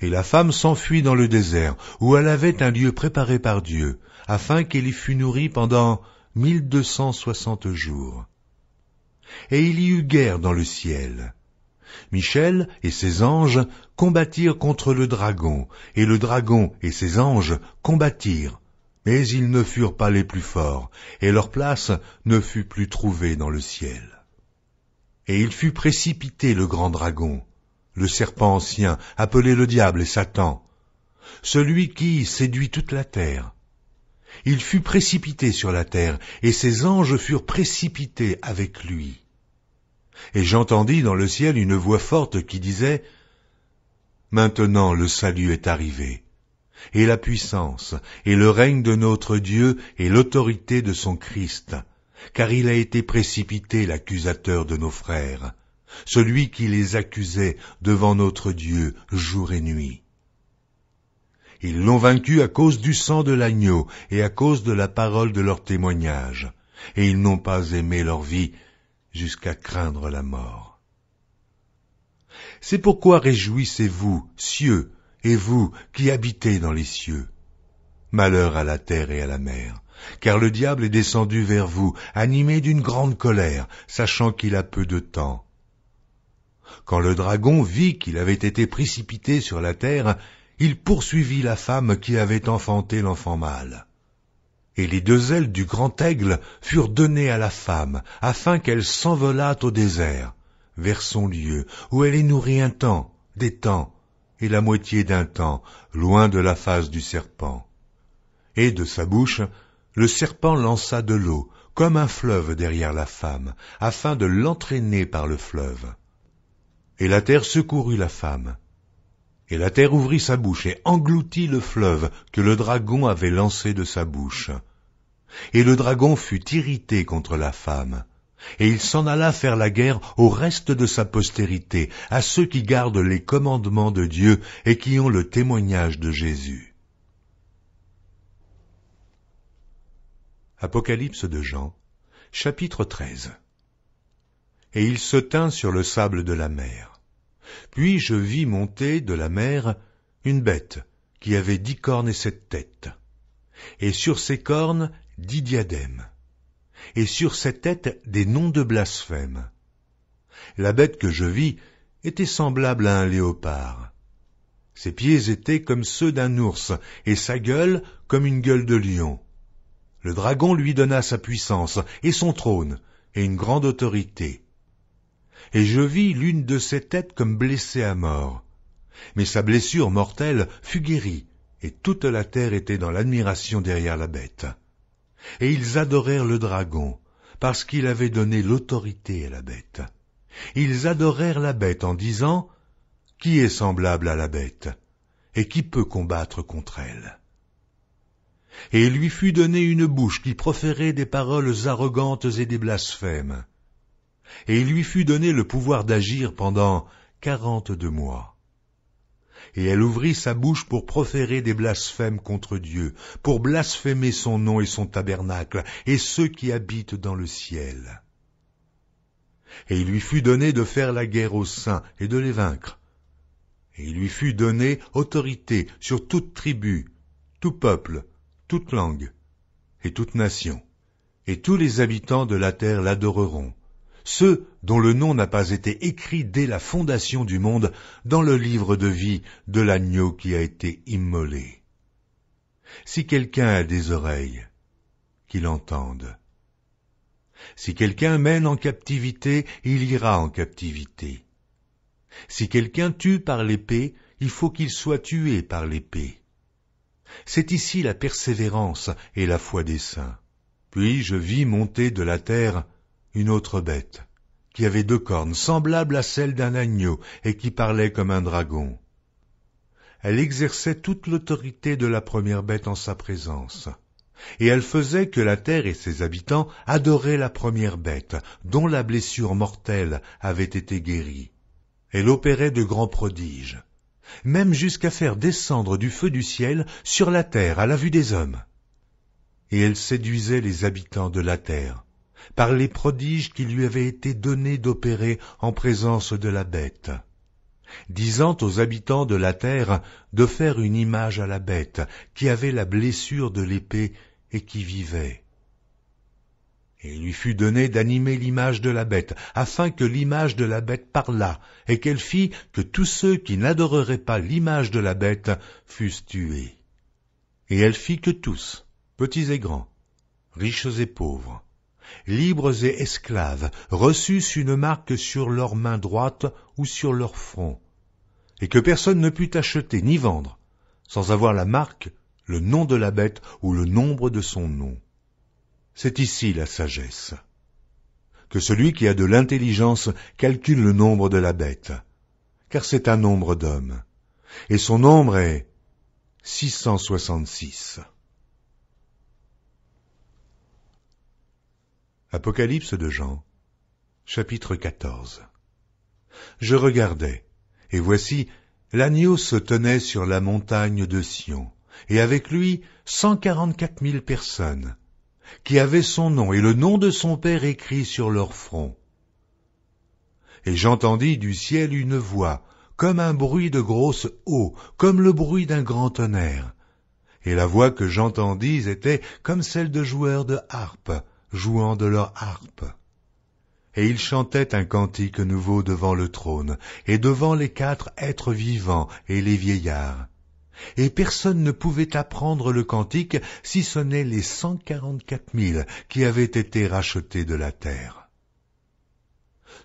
Et la femme s'enfuit dans le désert, où elle avait un lieu préparé par Dieu, afin qu'elle y fût nourrie pendant 1260 jours. Et il y eut guerre dans le ciel. Michel et ses anges combattirent contre le dragon, et le dragon et ses anges combattirent, mais ils ne furent pas les plus forts, et leur place ne fut plus trouvée dans le ciel. Et il fut précipité le grand dragon, le serpent ancien, appelé le diable et Satan, celui qui séduit toute la terre. Il fut précipité sur la terre, et ses anges furent précipités avec lui. Et j'entendis dans le ciel une voix forte qui disait Maintenant le salut est arrivé, et la puissance, et le règne de notre Dieu, et l'autorité de son Christ, car il a été précipité l'accusateur de nos frères, celui qui les accusait devant notre Dieu jour et nuit. Ils l'ont vaincu à cause du sang de l'agneau et à cause de la parole de leur témoignage, et ils n'ont pas aimé leur vie jusqu'à craindre la mort. C'est pourquoi réjouissez-vous, cieux, et vous qui habitez dans les cieux. Malheur à la terre et à la mer, car le diable est descendu vers vous, animé d'une grande colère, sachant qu'il a peu de temps. Quand le dragon vit qu'il avait été précipité sur la terre, il poursuivit la femme qui avait enfanté l'enfant mâle. Et les 2 ailes du grand aigle furent données à la femme, afin qu'elle s'envolât au désert, vers son lieu, où elle est nourrie un temps, des temps, et la moitié d'un temps, loin de la face du serpent. Et de sa bouche, le serpent lança de l'eau, comme un fleuve derrière la femme, afin de l'entraîner par le fleuve. Et la terre secourut la femme. Et la terre ouvrit sa bouche et engloutit le fleuve que le dragon avait lancé de sa bouche. Et le dragon fut irrité contre la femme, et il s'en alla faire la guerre au reste de sa postérité, à ceux qui gardent les commandements de Dieu et qui ont le témoignage de Jésus. Apocalypse de Jean, chapitre 13. Et il se tint sur le sable de la mer. Puis je vis monter de la mer une bête qui avait 10 cornes et 7 têtes, et sur ses cornes 10 diadèmes, et sur ses têtes des noms de blasphème. La bête que je vis était semblable à un léopard. Ses pieds étaient comme ceux d'un ours, et sa gueule comme une gueule de lion. Le dragon lui donna sa puissance, et son trône, et une grande autorité. Et je vis l'une de ses têtes comme blessée à mort. Mais sa blessure mortelle fut guérie, et toute la terre était dans l'admiration derrière la bête. Et ils adorèrent le dragon, parce qu'il avait donné l'autorité à la bête. Ils adorèrent la bête en disant, « Qui est semblable à la bête, et qui peut combattre contre elle ?» Et il lui fut donné une bouche qui proférait des paroles arrogantes et des blasphèmes. Et il lui fut donné le pouvoir d'agir pendant 42 mois. Et elle ouvrit sa bouche pour proférer des blasphèmes contre Dieu, pour blasphémer son nom et son tabernacle, et ceux qui habitent dans le ciel. Et il lui fut donné de faire la guerre aux saints et de les vaincre. Et il lui fut donné autorité sur toute tribu, tout peuple, toute langue et toute nation. Et tous les habitants de la terre l'adoreront, ceux dont le nom n'a pas été écrit dès la fondation du monde dans le livre de vie de l'agneau qui a été immolé. Si quelqu'un a des oreilles, qu'il entende. Si quelqu'un mène en captivité, il ira en captivité. Si quelqu'un tue par l'épée, il faut qu'il soit tué par l'épée. C'est ici la persévérance et la foi des saints. Puis je vis monter de la terre une autre bête, qui avait 2 cornes, semblables à celles d'un agneau, et qui parlait comme un dragon. Elle exerçait toute l'autorité de la première bête en sa présence, et elle faisait que la terre et ses habitants adoraient la première bête, dont la blessure mortelle avait été guérie. Elle opérait de grands prodiges, même jusqu'à faire descendre du feu du ciel sur la terre à la vue des hommes. Et elle séduisait les habitants de la terre, par les prodiges qui lui avaient été donnés d'opérer en présence de la bête, disant aux habitants de la terre de faire une image à la bête, qui avait la blessure de l'épée et qui vivait. Et il lui fut donné d'animer l'image de la bête, afin que l'image de la bête parlât, et qu'elle fît que tous ceux qui n'adoreraient pas l'image de la bête fussent tués. Et elle fit que tous, petits et grands, riches et pauvres, libres et esclaves, reçussent une marque sur leur main droite ou sur leur front, et que personne ne put acheter ni vendre, sans avoir la marque, le nom de la bête ou le nombre de son nom. C'est ici la sagesse. Que celui qui a de l'intelligence calcule le nombre de la bête, car c'est un nombre d'hommes. et son nombre est 666. Apocalypse de Jean, chapitre 14. Je regardais, et voici, l'agneau se tenait sur la montagne de Sion, et avec lui 144 000 personnes, qui avaient son nom et le nom de son Père écrit sur leur front. Et j'entendis du ciel une voix, comme un bruit de grosse eau, comme le bruit d'un grand tonnerre. Et la voix que j'entendis était comme celle de joueurs de harpe, jouant de leur harpe. Et ils chantaient un cantique nouveau devant le trône, et devant les 4 êtres vivants et les vieillards. Et personne ne pouvait apprendre le cantique, si ce n'est les 144 000 qui avaient été rachetés de la terre.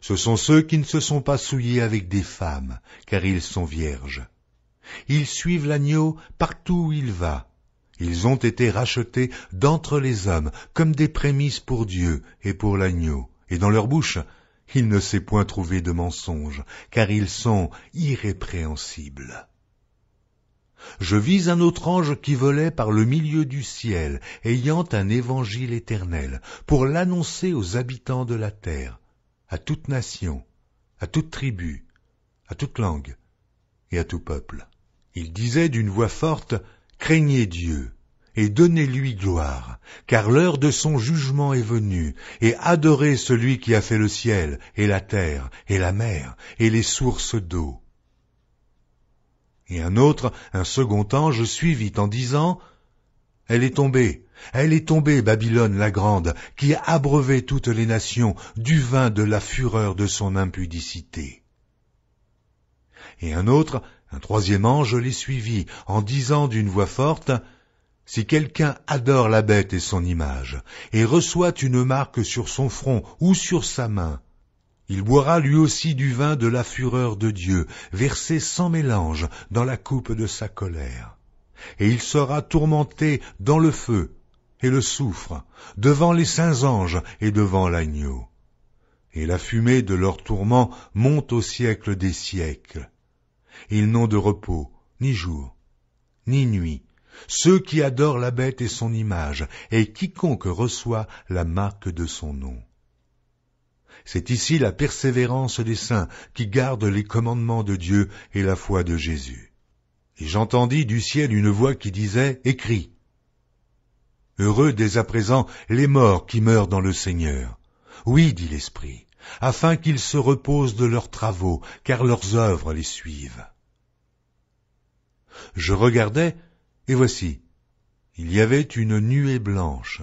Ce sont ceux qui ne se sont pas souillés avec des femmes, car ils sont vierges. Ils suivent l'agneau partout où il va. Ils ont été rachetés d'entre les hommes, comme des prémices pour Dieu et pour l'agneau. Et dans leur bouche, il ne s'est point trouvé de mensonge, car ils sont irrépréhensibles. Je vis un autre ange qui volait par le milieu du ciel, ayant un évangile éternel, pour l'annoncer aux habitants de la terre, à toute nation, à toute tribu, à toute langue et à tout peuple. Il disait d'une voix forte, « Craignez Dieu, et donnez-lui gloire, car l'heure de son jugement est venue, et adorez celui qui a fait le ciel, et la terre, et la mer, et les sources d'eau. » Et un second ange suivit en disant, « Elle est tombée, Babylone la grande, qui a abreuvé toutes les nations du vin de la fureur de son impudicité. » Et un troisième ange les suivit, en disant d'une voix forte, « Si quelqu'un adore la bête et son image, et reçoit une marque sur son front ou sur sa main, il boira lui aussi du vin de la fureur de Dieu, versé sans mélange dans la coupe de sa colère. Et il sera tourmenté dans le feu et le soufre, devant les saints anges et devant l'agneau. Et la fumée de leur tourment monte au siècle des siècles. Ils n'ont de repos, ni jour, ni nuit, ceux qui adorent la bête et son image, et quiconque reçoit la marque de son nom. C'est ici la persévérance des saints qui gardent les commandements de Dieu et la foi de Jésus. Et j'entendis du ciel une voix qui disait, « Écris. Heureux dès à présent les morts qui meurent dans le Seigneur. Oui, dit l'Esprit, afin qu'ils se reposent de leurs travaux, car leurs œuvres les suivent. » Je regardais, et voici, il y avait une nuée blanche.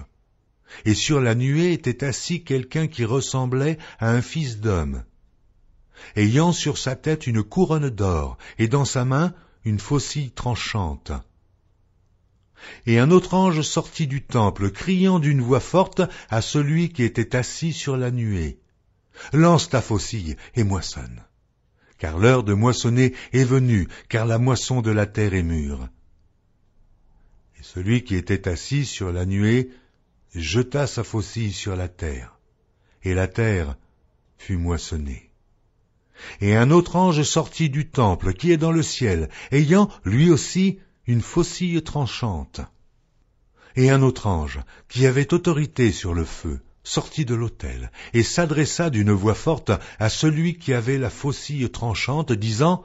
Et sur la nuée était assis quelqu'un qui ressemblait à un fils d'homme, ayant sur sa tête une couronne d'or, et dans sa main une faucille tranchante. Et un autre ange sortit du temple, criant d'une voix forte à celui qui était assis sur la nuée, « Lance ta faucille et moissonne, car l'heure de moissonner est venue, car la moisson de la terre est mûre. » Et celui qui était assis sur la nuée jeta sa faucille sur la terre, et la terre fut moissonnée. Et un autre ange sortit du temple qui est dans le ciel, ayant lui aussi une faucille tranchante. Et un autre ange, qui avait autorité sur le feu, sortit de l'autel, et s'adressa d'une voix forte à celui qui avait la faucille tranchante, disant,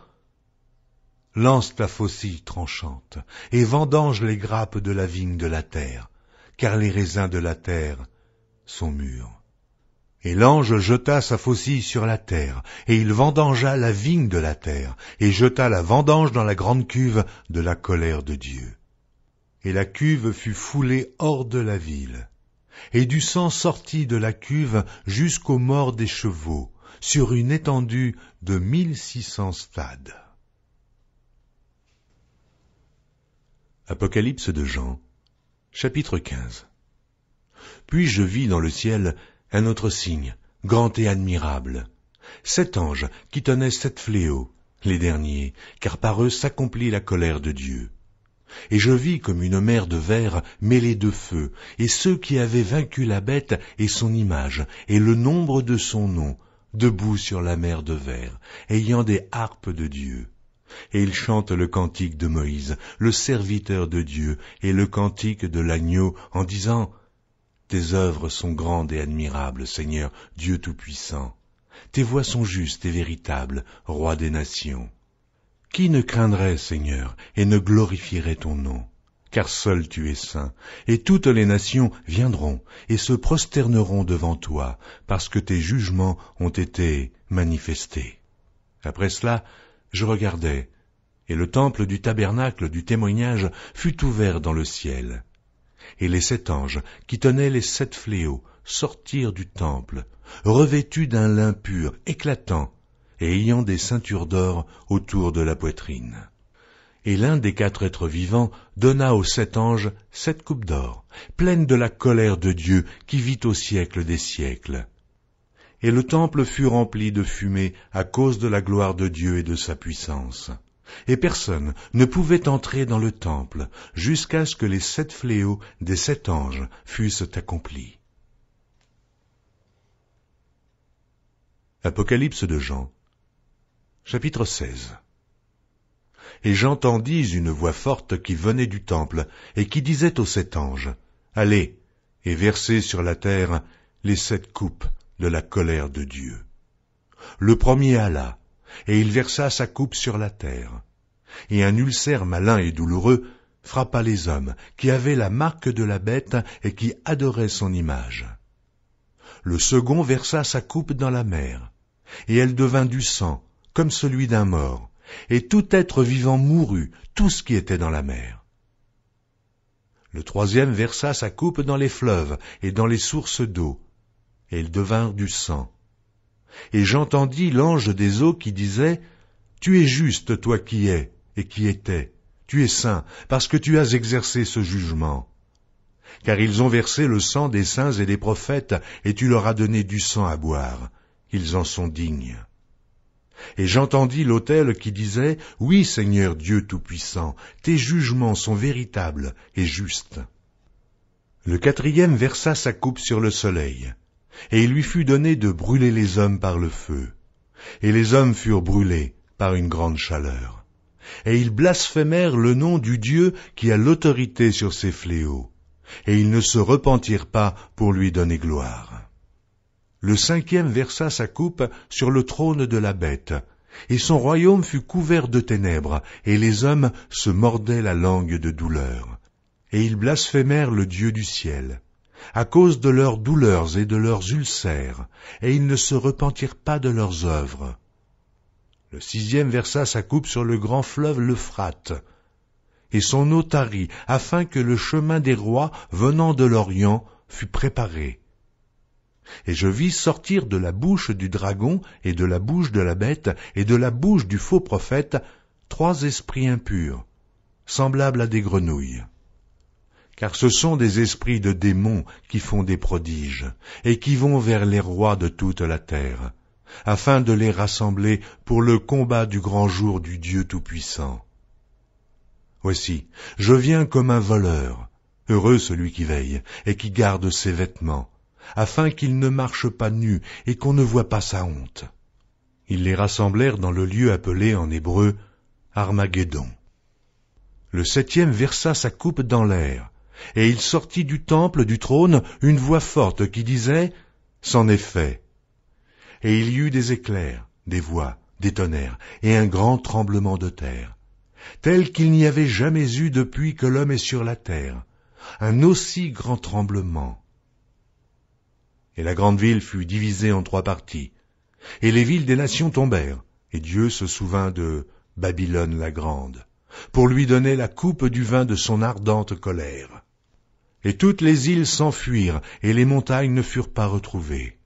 « Lance ta faucille tranchante, et vendange les grappes de la vigne de la terre, car les raisins de la terre sont mûrs. » Et l'ange jeta sa faucille sur la terre, et il vendangea la vigne de la terre, et jeta la vendange dans la grande cuve de la colère de Dieu. Et la cuve fut foulée hors de la ville, et du sang sortit de la cuve jusqu'aux morts des chevaux, sur une étendue de 1600 stades. Apocalypse de Jean, chapitre 15. Puis je vis dans le ciel un autre signe, grand et admirable, 7 anges qui tenaient 7 fléaux, les derniers, car par eux s'accomplit la colère de Dieu. Et je vis comme une mer de verre mêlée de feu, et ceux qui avaient vaincu la bête et son image, et le nombre de son nom, debout sur la mer de verre, ayant des harpes de Dieu. Et ils chantent le cantique de Moïse, le serviteur de Dieu, et le cantique de l'agneau, en disant « Tes œuvres sont grandes et admirables, Seigneur, Dieu Tout-Puissant. Tes voies sont justes et véritables, Roi des nations. Qui ne craindrait, Seigneur, et ne glorifierait ton nom? Car seul tu es saint, et toutes les nations viendront et se prosterneront devant toi, parce que tes jugements ont été manifestés. » Après cela, je regardai, et le temple du tabernacle du témoignage fut ouvert dans le ciel. Et les 7 anges, qui tenaient les 7 fléaux, sortirent du temple, revêtus d'un lin pur, éclatant, et ayant des ceintures d'or autour de la poitrine. Et l'un des 4 êtres vivants donna aux 7 anges 7 coupes d'or, pleines de la colère de Dieu qui vit au siècle des siècles. Et le temple fut rempli de fumée à cause de la gloire de Dieu et de sa puissance. Et personne ne pouvait entrer dans le temple jusqu'à ce que les 7 fléaux des 7 anges fussent accomplis. Apocalypse de Jean, chapitre 16. Et j'entendis une voix forte qui venait du temple, et qui disait aux 7 anges, « Allez, et versez sur la terre les 7 coupes de la colère de Dieu. » Le premier alla, et il versa sa coupe sur la terre. Et un ulcère malin et douloureux frappa les hommes, qui avaient la marque de la bête et qui adoraient son image. Le second versa sa coupe dans la mer, et elle devint du sang, comme celui d'un mort, et tout être vivant mourut, tout ce qui était dans la mer. Le troisième versa sa coupe dans les fleuves et dans les sources d'eau, et ils devinrent du sang. Et j'entendis l'ange des eaux qui disait, « Tu es juste, toi qui es et qui étais, tu es saint, parce que tu as exercé ce jugement. Car ils ont versé le sang des saints et des prophètes, et tu leur as donné du sang à boire. Ils en sont dignes. » Et j'entendis l'autel qui disait, « Oui, Seigneur Dieu Tout-Puissant, tes jugements sont véritables et justes. » Le quatrième versa sa coupe sur le soleil, et il lui fut donné de brûler les hommes par le feu. Et les hommes furent brûlés par une grande chaleur. Et ils blasphémèrent le nom du Dieu qui a l'autorité sur ces fléaux, et ils ne se repentirent pas pour lui donner gloire. Le cinquième versa sa coupe sur le trône de la bête, et son royaume fut couvert de ténèbres, et les hommes se mordaient la langue de douleur. Et ils blasphémèrent le Dieu du ciel, à cause de leurs douleurs et de leurs ulcères, et ils ne se repentirent pas de leurs œuvres. Le sixième versa sa coupe sur le grand fleuve l'Euphrate, et son eau tarit, afin que le chemin des rois venant de l'Orient fût préparé. Et je vis sortir de la bouche du dragon, et de la bouche de la bête, et de la bouche du faux prophète, 3 esprits impurs, semblables à des grenouilles. Car ce sont des esprits de démons qui font des prodiges, et qui vont vers les rois de toute la terre, afin de les rassembler pour le combat du grand jour du Dieu Tout-Puissant. Voici, je viens comme un voleur, heureux celui qui veille, et qui garde ses vêtements, afin qu'il ne marche pas nu et qu'on ne voie pas sa honte. Ils les rassemblèrent dans le lieu appelé en hébreu Armageddon. Le septième versa sa coupe dans l'air, et il sortit du temple du trône une voix forte qui disait « C'en est fait ». Et il y eut des éclairs, des voix, des tonnerres, et un grand tremblement de terre, tel qu'il n'y avait jamais eu depuis que l'homme est sur la terre, un aussi grand tremblement. Et la grande ville fut divisée en 3 parties, et les villes des nations tombèrent, et Dieu se souvint de Babylone la grande, pour lui donner la coupe du vin de son ardente colère. Et toutes les îles s'enfuirent, et les montagnes ne furent pas retrouvées.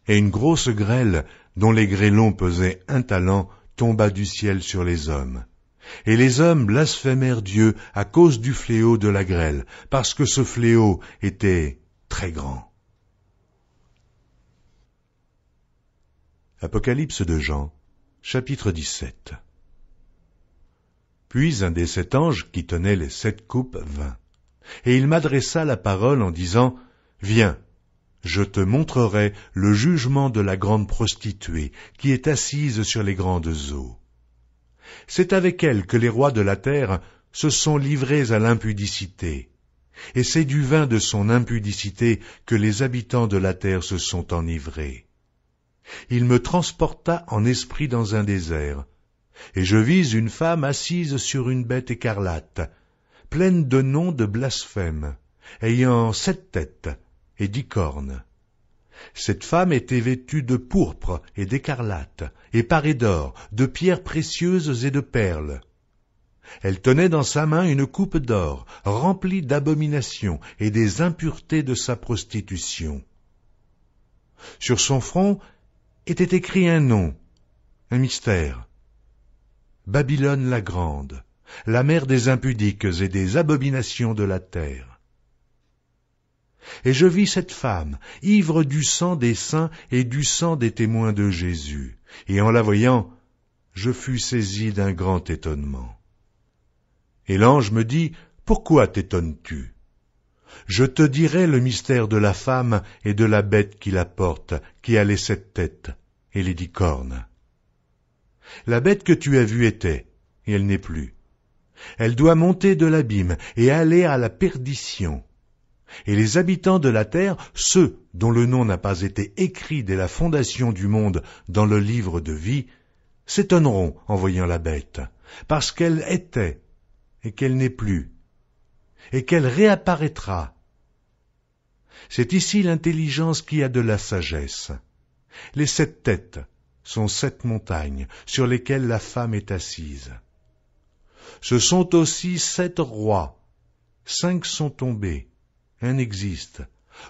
Et une grosse grêle, dont les grêlons pesaient 1 talent, tomba du ciel sur les hommes. Et les hommes blasphémèrent Dieu à cause du fléau de la grêle, parce que ce fléau était très grand. Apocalypse de Jean, chapitre 17. Puis un des 7 anges qui tenait les 7 coupes vint, et il m'adressa la parole en disant, « Viens, je te montrerai le jugement de la grande prostituée qui est assise sur les grandes eaux. C'est avec elle que les rois de la terre se sont livrés à l'impudicité, et c'est du vin de son impudicité que les habitants de la terre se sont enivrés. Il me transporta en esprit dans un désert, et je vis une femme assise sur une bête écarlate, pleine de noms de blasphème, ayant 7 têtes et 10 cornes. Cette femme était vêtue de pourpre et d'écarlate, et parée d'or, de pierres précieuses et de perles. Elle tenait dans sa main une coupe d'or, remplie d'abominations et des impuretés de sa prostitution. Sur son front était écrit un nom, un mystère. Babylone la grande, la mère des impudiques et des abominations de la terre. Et je vis cette femme, ivre du sang des saints et du sang des témoins de Jésus, et en la voyant, je fus saisi d'un grand étonnement. Et l'ange me dit, « Pourquoi t'étonnes-tu ? Je te dirai le mystère de la femme et de la bête qui la porte, qui a les 7 têtes et les 10 cornes. La bête que tu as vue était, et elle n'est plus. Elle doit monter de l'abîme et aller à la perdition. Et les habitants de la terre, ceux dont le nom n'a pas été écrit dès la fondation du monde dans le livre de vie, s'étonneront en voyant la bête, parce qu'elle était, et qu'elle n'est plus, et qu'elle réapparaîtra. C'est ici l'intelligence qui a de la sagesse. Les 7 têtes sont 7 montagnes sur lesquelles la femme est assise. Ce sont aussi 7 rois, 5 sont tombés, un existe,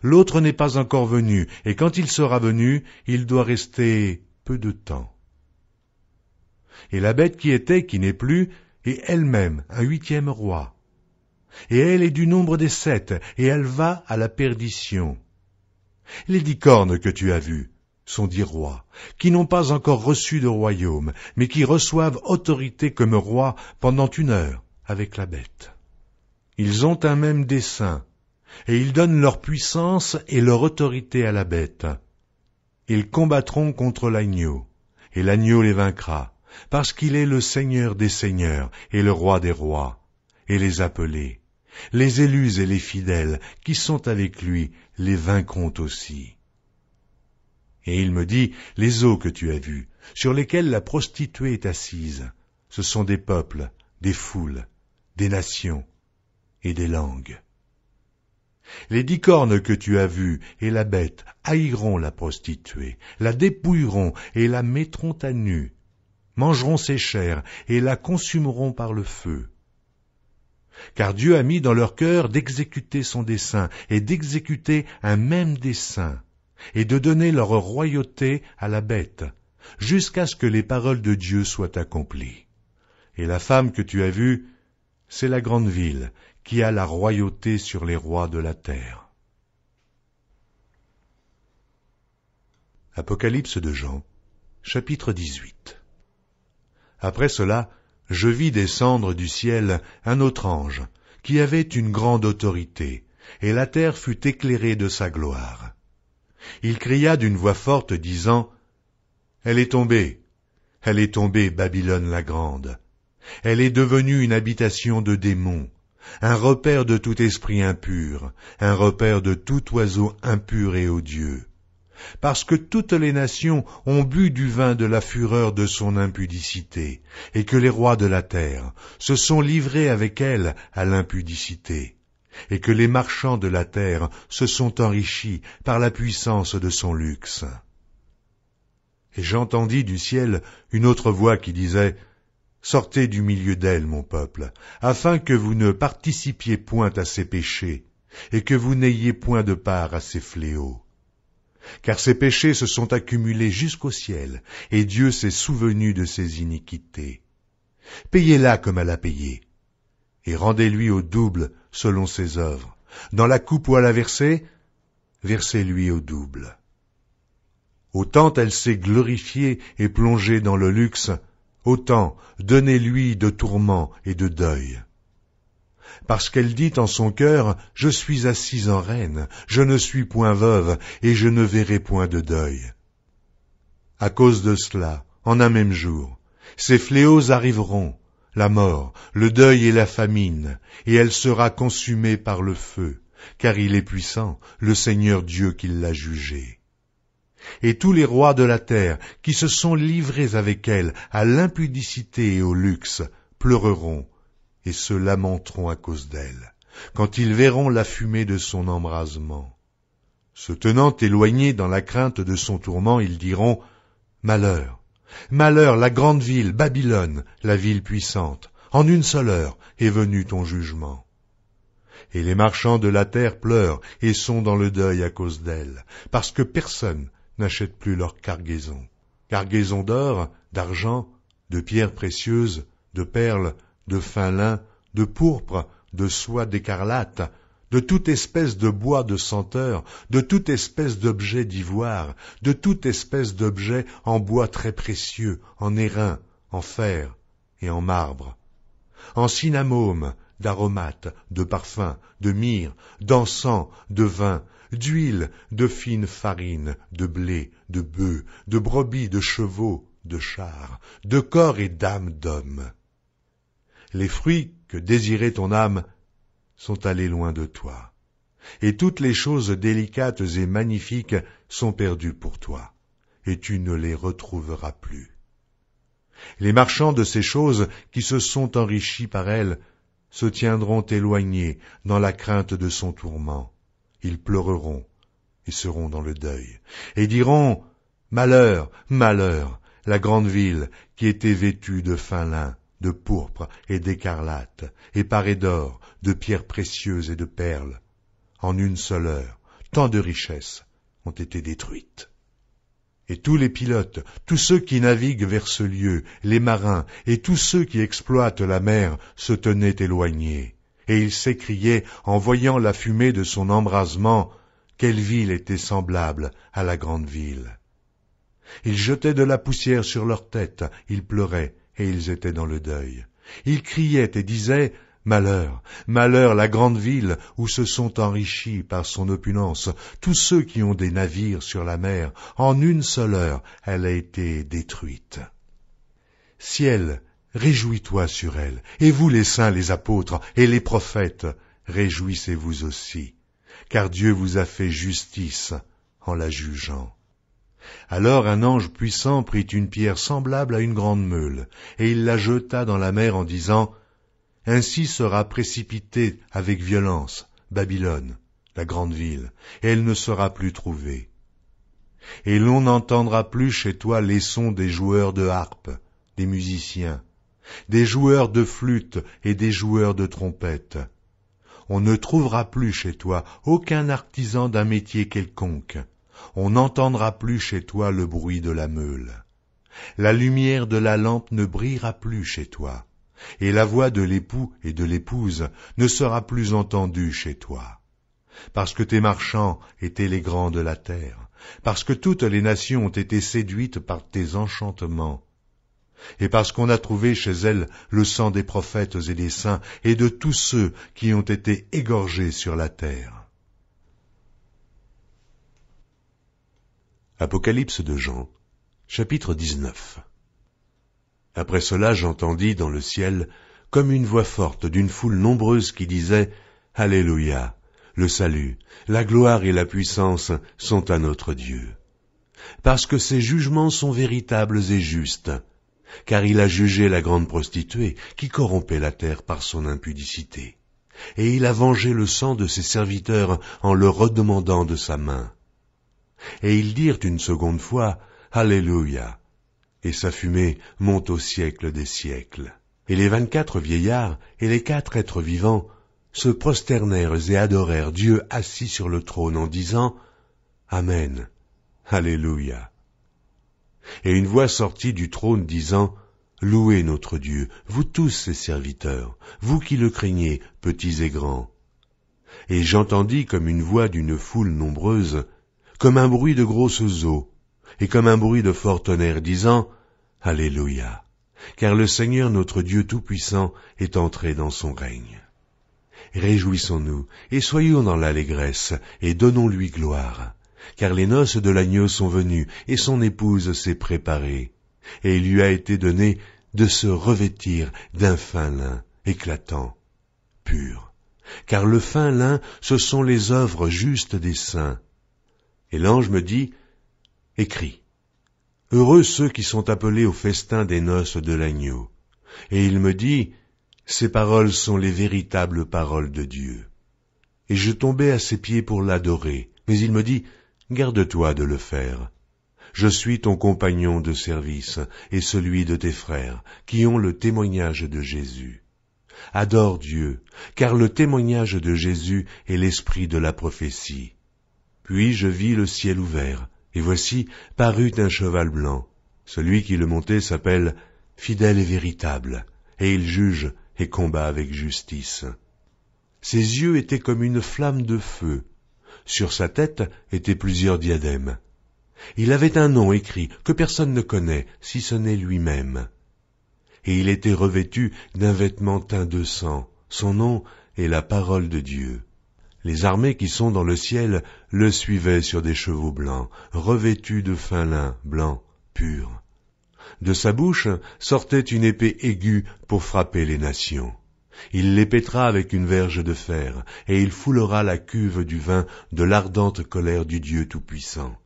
l'autre n'est pas encore venu, et quand il sera venu, il doit rester peu de temps. Et la bête qui était, qui n'est plus, est elle-même un 8e roi. Et elle est du nombre des 7, et elle va à la perdition. Les 10 cornes que tu as vues sont 10 rois, qui n'ont pas encore reçu de royaume, mais qui reçoivent autorité comme rois pendant 1 heure avec la bête. Ils ont un même dessein, et ils donnent leur puissance et leur autorité à la bête. Ils combattront contre l'agneau, et l'agneau les vaincra, parce qu'il est le Seigneur des seigneurs et le Roi des rois, et les appelés, les élus et les fidèles qui sont avec lui les vaincront aussi. Et il me dit, les eaux que tu as vues, sur lesquelles la prostituée est assise, ce sont des peuples, des foules, des nations et des langues. Les 10 cornes que tu as vues et la bête haïront la prostituée, la dépouilleront et la mettront à nu, mangeront ses chairs et la consumeront par le feu. Car Dieu a mis dans leur cœur d'exécuter son dessein et d'exécuter un même dessein, et de donner leur royauté à la bête, jusqu'à ce que les paroles de Dieu soient accomplies. Et la femme que tu as vue, c'est la grande ville, qui a la royauté sur les rois de la terre. Apocalypse de Jean, chapitre 18. Après cela, je vis descendre du ciel un autre ange, qui avait une grande autorité, et la terre fut éclairée de sa gloire. Il cria d'une voix forte, disant, « Elle est tombée, Babylone la grande. Elle est devenue une habitation de démons, un repère de tout esprit impur, un repère de tout oiseau impur et odieux. Parce que toutes les nations ont bu du vin de la fureur de son impudicité, et que les rois de la terre se sont livrés avec elle à l'impudicité, et que les marchands de la terre se sont enrichis par la puissance de son luxe. Et j'entendis du ciel une autre voix qui disait, « Sortez du milieu d'elle, mon peuple, afin que vous ne participiez point à ses péchés, et que vous n'ayez point de part à ses fléaux. Car ses péchés se sont accumulés jusqu'au ciel, et Dieu s'est souvenu de ses iniquités. Payez-la comme elle a payé, et rendez-lui au double selon ses œuvres. Dans la coupe où elle a versé, versez-lui au double. Autant elle s'est glorifiée et plongée dans le luxe, autant donnez-lui de tourments et de deuil. Parce qu'elle dit en son cœur, « Je suis assise en reine, je ne suis point veuve, et je ne verrai point de deuil. » À cause de cela, en un même jour, Ces fléaux arriveront, la mort, le deuil et la famine, et elle sera consumée par le feu, car il est puissant, le Seigneur Dieu qui l'a jugé. Et tous les rois de la terre qui se sont livrés avec elle à l'impudicité et au luxe pleureront et se lamenteront à cause d'elle, quand ils verront la fumée de son embrasement. Se tenant éloignés dans la crainte de son tourment, ils diront « Malheur, malheur, la grande ville, Babylone, la ville puissante, en une seule heure est venu ton jugement. » Et les marchands de la terre pleurent et sont dans le deuil à cause d'elle, parce que personne n'achète plus leur cargaison. Cargaison d'or, d'argent, de pierres précieuses, de perles, de fin lin, de pourpre, de soie d'écarlate, de toute espèce de bois de senteur, de toute espèce d'objet d'ivoire, de toute espèce d'objet en bois très précieux, en airain, en fer et en marbre, en cinnamome, d'aromates, de parfums, de myrrhe, d'encens, de vin, d'huile, de fine farine, de blé, de bœufs, de brebis, de chevaux, de chars, de corps et d'âmes d'hommes. Les fruits que désirait ton âme sont allés loin de toi, et toutes les choses délicates et magnifiques sont perdues pour toi, et tu ne les retrouveras plus. Les marchands de ces choses qui se sont enrichis par elles se tiendront éloignés dans la crainte de son tourment. Ils pleureront et seront dans le deuil, et diront « Malheur, malheur, la grande ville qui était vêtue de fin lin, de pourpre et d'écarlate, et parée d'or, de pierres précieuses et de perles. En une seule heure, tant de richesses ont été détruites. » Et tous les pilotes, tous ceux qui naviguent vers ce lieu, les marins et tous ceux qui exploitent la mer se tenaient éloignés. Et ils s'écriaient, en voyant la fumée de son embrasement, quelle ville était semblable à la grande ville. Ils jetaient de la poussière sur leurs têtes, ils pleuraient et ils étaient dans le deuil. Ils criaient et disaient « Malheur, malheur, la grande ville où se sont enrichis par son opulence tous ceux qui ont des navires sur la mer, en une seule heure elle a été détruite. » Ciel, réjouis-toi sur elle, et vous les saints, les apôtres et les prophètes, réjouissez-vous aussi, car Dieu vous a fait justice en la jugeant. Alors un ange puissant prit une pierre semblable à une grande meule, et il la jeta dans la mer en disant « Ainsi sera précipitée avec violence Babylone, la grande ville, et elle ne sera plus trouvée. Et l'on n'entendra plus chez toi les sons des joueurs de harpe, des musiciens, des joueurs de flûte et des joueurs de trompette. On ne trouvera plus chez toi aucun artisan d'un métier quelconque. On n'entendra plus chez toi le bruit de la meule. La lumière de la lampe ne brillera plus chez toi, et la voix de l'époux et de l'épouse ne sera plus entendue chez toi. Parce que tes marchands étaient les grands de la terre, parce que toutes les nations ont été séduites par tes enchantements, et parce qu'on a trouvé chez elles le sang des prophètes et des saints et de tous ceux qui ont été égorgés sur la terre. Apocalypse de Jean, chapitre 19. Après cela, j'entendis dans le ciel comme une voix forte d'une foule nombreuse qui disait « Alléluia, le salut, la gloire et la puissance sont à notre Dieu. Parce que ses jugements sont véritables et justes, car il a jugé la grande prostituée qui corrompait la terre par son impudicité. Et il a vengé le sang de ses serviteurs en le redemandant de sa main. Et ils dirent une seconde fois « Alléluia !» Et sa fumée monte au siècle des siècles. Et les 24 vieillards et les 4 êtres vivants se prosternèrent et adorèrent Dieu assis sur le trône en disant « Amen, Alléluia !» Et une voix sortit du trône disant « Louez notre Dieu, vous tous ses serviteurs, vous qui le craignez, petits et grands. » Et j'entendis comme une voix d'une foule nombreuse, comme un bruit de grosses eaux, et comme un bruit de fort tonnerre, disant « Alléluia ! Car le Seigneur notre Dieu Tout-Puissant est entré dans son règne. Réjouissons-nous, et soyons dans l'allégresse, et donnons-lui gloire, car les noces de l'agneau sont venues, et son épouse s'est préparée, et il lui a été donné de se revêtir d'un fin lin, éclatant, pur. Car le fin lin, ce sont les œuvres justes des saints. Et l'ange me dit, écris. Heureux ceux qui sont appelés au festin des noces de l'agneau. Et il me dit, ces paroles sont les véritables paroles de Dieu. Et je tombai à ses pieds pour l'adorer, mais il me dit, garde-toi de le faire. Je suis ton compagnon de service et celui de tes frères, qui ont le témoignage de Jésus. Adore Dieu, car le témoignage de Jésus est l'esprit de la prophétie. Puis je vis le ciel ouvert, et voici parut un cheval blanc. Celui qui le montait s'appelle Fidèle et véritable, et il juge et combat avec justice. Ses yeux étaient comme une flamme de feu. Sur sa tête étaient plusieurs diadèmes. Il avait un nom écrit que personne ne connaît, si ce n'est lui-même. Et il était revêtu d'un vêtement teint de sang. Son nom est la parole de Dieu. Les armées qui sont dans le ciel le suivaient sur des chevaux blancs, revêtus de fin lin blanc, pur. De sa bouche sortait une épée aiguë pour frapper les nations. Il les pétra avec une verge de fer, et il foulera la cuve du vin de l'ardente colère du Dieu Tout-Puissant.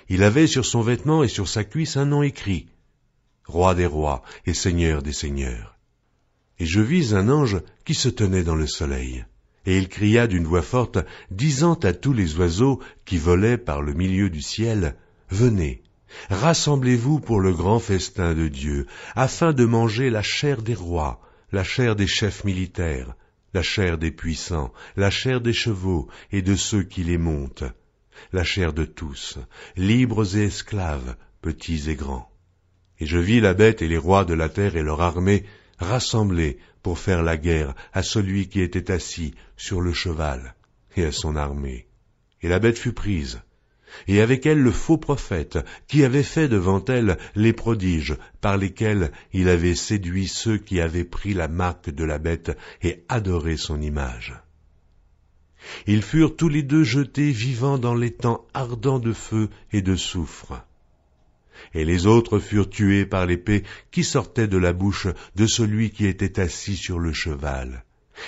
Il avait sur son vêtement et sur sa cuisse un nom écrit, Roi des rois et Seigneur des seigneurs. Et je vis un ange qui se tenait dans le soleil. Et il cria d'une voix forte, disant à tous les oiseaux qui volaient par le milieu du ciel, venez, rassemblez-vous pour le grand festin de Dieu, afin de manger la chair des rois, la chair des chefs militaires, la chair des puissants, la chair des chevaux et de ceux qui les montent, la chair de tous, libres et esclaves, petits et grands. Et je vis la bête et les rois de la terre et leur armée rassemblés pour faire la guerre à celui qui était assis sur le cheval et à son armée. Et la bête fut prise, et avec elle le faux prophète qui avait fait devant elle les prodiges par lesquels il avait séduit ceux qui avaient pris la marque de la bête et adoré son image. Ils furent tous les deux jetés vivants dans l'étang ardent de feu et de soufre. Et les autres furent tués par l'épée qui sortait de la bouche de celui qui était assis sur le cheval.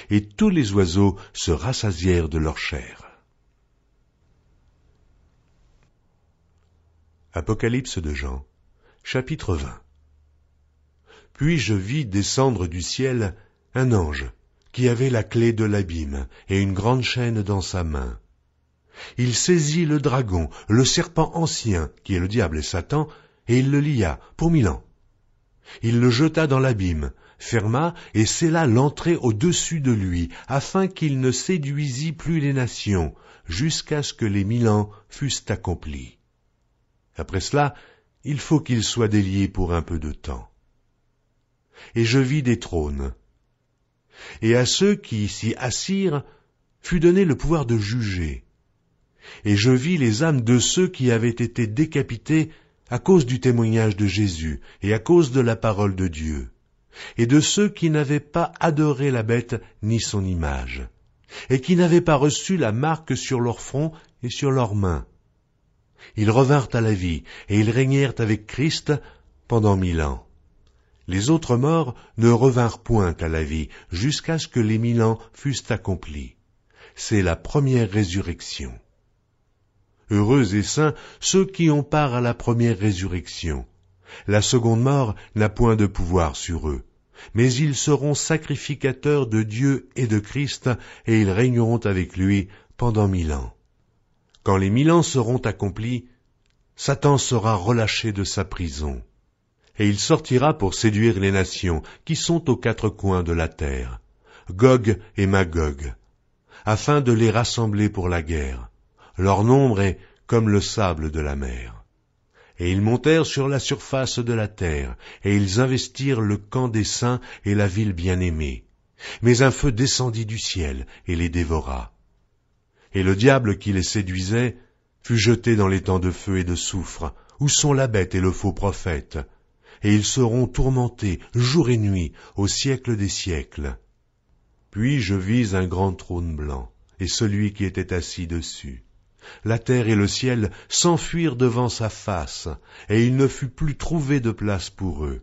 Et tous les oiseaux se rassasièrent de leur chair. Apocalypse de Jean, chapitre 20. Puis je vis descendre du ciel un ange qui avait la clé de l'abîme et une grande chaîne dans sa main. Il saisit le dragon, le serpent ancien, qui est le diable et Satan, et il le lia pour 1000 ans. Il le jeta dans l'abîme, ferma et scella l'entrée au-dessus de lui, afin qu'il ne séduisît plus les nations, jusqu'à ce que les 1000 ans fussent accomplis. Après cela, il faut qu'il soit délié pour un peu de temps. Et je vis des trônes. Et à ceux qui s'y assirent fut donné le pouvoir de juger. Et je vis les âmes de ceux qui avaient été décapités à cause du témoignage de Jésus et à cause de la parole de Dieu, et de ceux qui n'avaient pas adoré la bête ni son image, et qui n'avaient pas reçu la marque sur leur front et sur leurs mains. Ils revinrent à la vie, et ils régnèrent avec Christ pendant 1000 ans. Les autres morts ne revinrent point à la vie, jusqu'à ce que les 1000 ans fussent accomplis. C'est la première résurrection. Heureux et saints ceux qui ont part à la première résurrection. La seconde mort n'a point de pouvoir sur eux, mais ils seront sacrificateurs de Dieu et de Christ, et ils régneront avec lui pendant 1000 ans. Quand les 1000 ans seront accomplis, Satan sera relâché de sa prison, et il sortira pour séduire les nations qui sont aux 4 coins de la terre, Gog et Magog, afin de les rassembler pour la guerre. Leur nombre est comme le sable de la mer. Et ils montèrent sur la surface de la terre, et ils investirent le camp des saints et la ville bien-aimée. Mais un feu descendit du ciel et les dévora. Et le diable qui les séduisait fut jeté dans l'étang de feu et de soufre, où sont la bête et le faux prophète, et ils seront tourmentés jour et nuit au siècle des siècles. Puis je vis un grand trône blanc, et celui qui était assis dessus. La terre et le ciel s'enfuirent devant sa face, et il ne fut plus trouvé de place pour eux.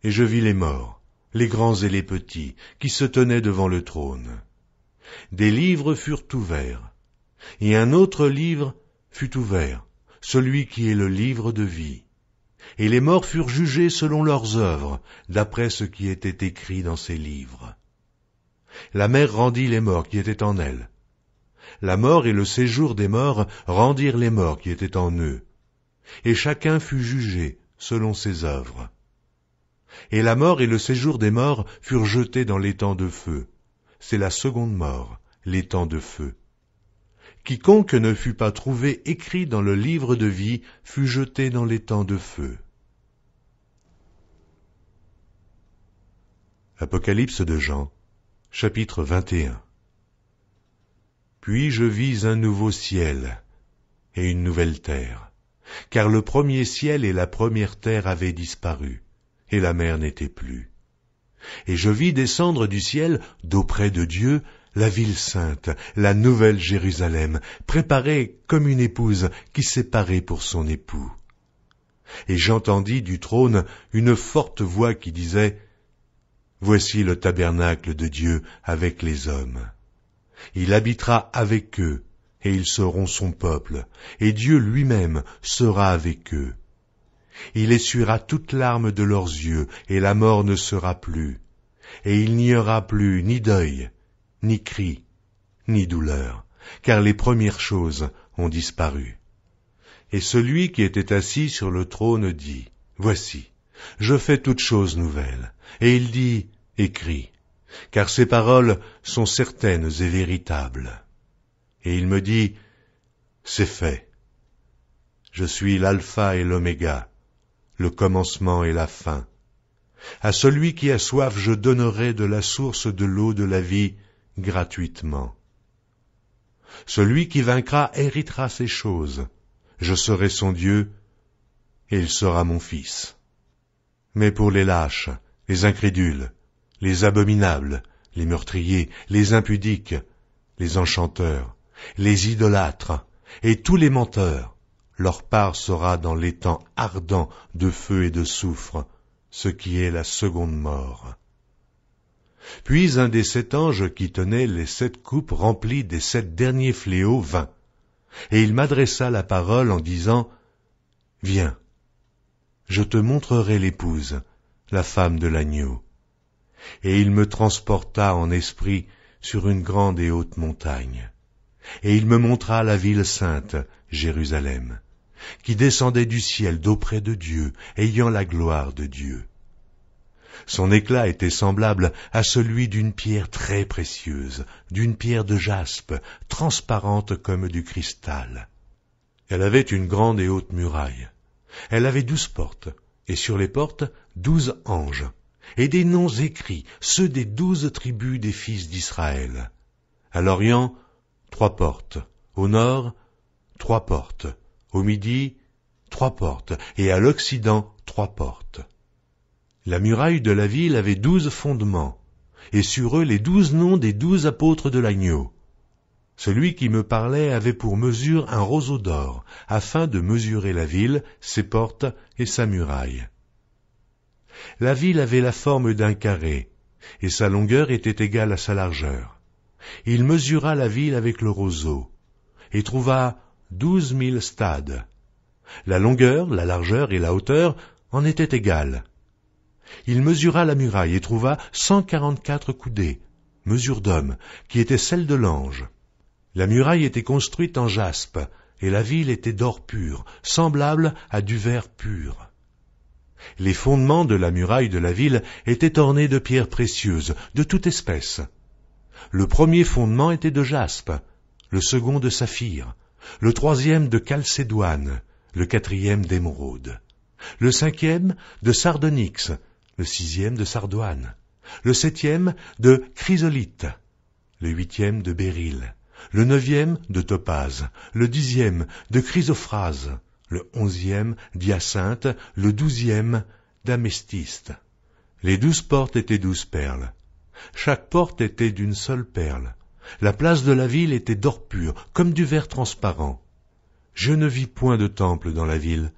Et je vis les morts, les grands et les petits, qui se tenaient devant le trône. Des livres furent ouverts, et un autre livre fut ouvert, celui qui est le livre de vie. Et les morts furent jugés selon leurs œuvres, d'après ce qui était écrit dans ces livres. La mer rendit les morts qui étaient en elle. La mort et le séjour des morts rendirent les morts qui étaient en eux. Et chacun fut jugé selon ses œuvres. Et la mort et le séjour des morts furent jetés dans l'étang de feu. C'est la seconde mort, l'étang de feu. Quiconque ne fut pas trouvé écrit dans le livre de vie fut jeté dans l'étang de feu. Apocalypse de Jean, chapitre 21. Puis je vis un nouveau ciel et une nouvelle terre, car le premier ciel et la première terre avaient disparu, et la mer n'était plus. Et je vis descendre du ciel, d'auprès de Dieu, la ville sainte, la nouvelle Jérusalem, préparée comme une épouse qui s'est parée pour son époux. Et j'entendis du trône une forte voix qui disait : Voici le tabernacle de Dieu avec les hommes. Il habitera avec eux, et ils seront son peuple, et Dieu lui-même sera avec eux. Il essuiera toute larme de leurs yeux, et la mort ne sera plus. Et il n'y aura plus ni deuil, ni cri, ni douleur, car les premières choses ont disparu. Et celui qui était assis sur le trône dit : Voici, je fais toutes choses nouvelles. Et il dit : Écris, car ces paroles sont certaines et véritables. Et il me dit : C'est fait. Je suis l'alpha et l'oméga, le commencement et la fin. À celui qui a soif, je donnerai de la source de l'eau de la vie gratuitement. Celui qui vaincra héritera ces choses. Je serai son Dieu, et il sera mon fils. Mais pour les lâches, les incrédules, les abominables, les meurtriers, les impudiques, les enchanteurs, les idolâtres, et tous les menteurs, leur part sera dans l'étang ardent de feu et de soufre, ce qui est la seconde mort. Puis un des 7 anges qui tenait les 7 coupes remplies des 7 derniers fléaux vint, et il m'adressa la parole en disant : Viens, je te montrerai l'épouse, la femme de l'agneau. Et il me transporta en esprit sur une grande et haute montagne. Et il me montra la ville sainte, Jérusalem, qui descendait du ciel d'auprès de Dieu, ayant la gloire de Dieu. Son éclat était semblable à celui d'une pierre très précieuse, d'une pierre de jaspe, transparente comme du cristal. Elle avait une grande et haute muraille. Elle avait 12 portes, et sur les portes 12 anges, et des noms écrits, ceux des 12 tribus des fils d'Israël. À l'Orient, 3 portes, au nord, 3 portes, au midi, 3 portes, et à l'Occident, 3 portes. La muraille de la ville avait 12 fondements, et sur eux les 12 noms des 12 apôtres de l'agneau. Celui qui me parlait avait pour mesure un roseau d'or, afin de mesurer la ville, ses portes et sa muraille. La ville avait la forme d'un carré, et sa longueur était égale à sa largeur. Il mesura la ville avec le roseau, et trouva 12 000 stades. La longueur, la largeur et la hauteur en étaient égales. Il mesura la muraille et trouva 144 coudées, mesure d'homme, qui était celle de l'ange. La muraille était construite en jaspe, et la ville était d'or pur, semblable à du verre pur. Les fondements de la muraille de la ville étaient ornés de pierres précieuses, de toute espèce. Le premier fondement était de jaspe, le second de saphir, le troisième de chalcédoine, le quatrième d'émeraude, le cinquième de sardonyx, le 6e de sardoine, le 7e de chrysolite, le 8e de béryl, le 9e de topaze, le 10e de chrysophrase, le 11e d'hyacinthe, le 12e d'améthyste. Les 12 portes étaient 12 perles. Chaque porte était d'une seule perle. La place de la ville était d'or pur, comme du verre transparent. Je ne vis point de temple dans la ville,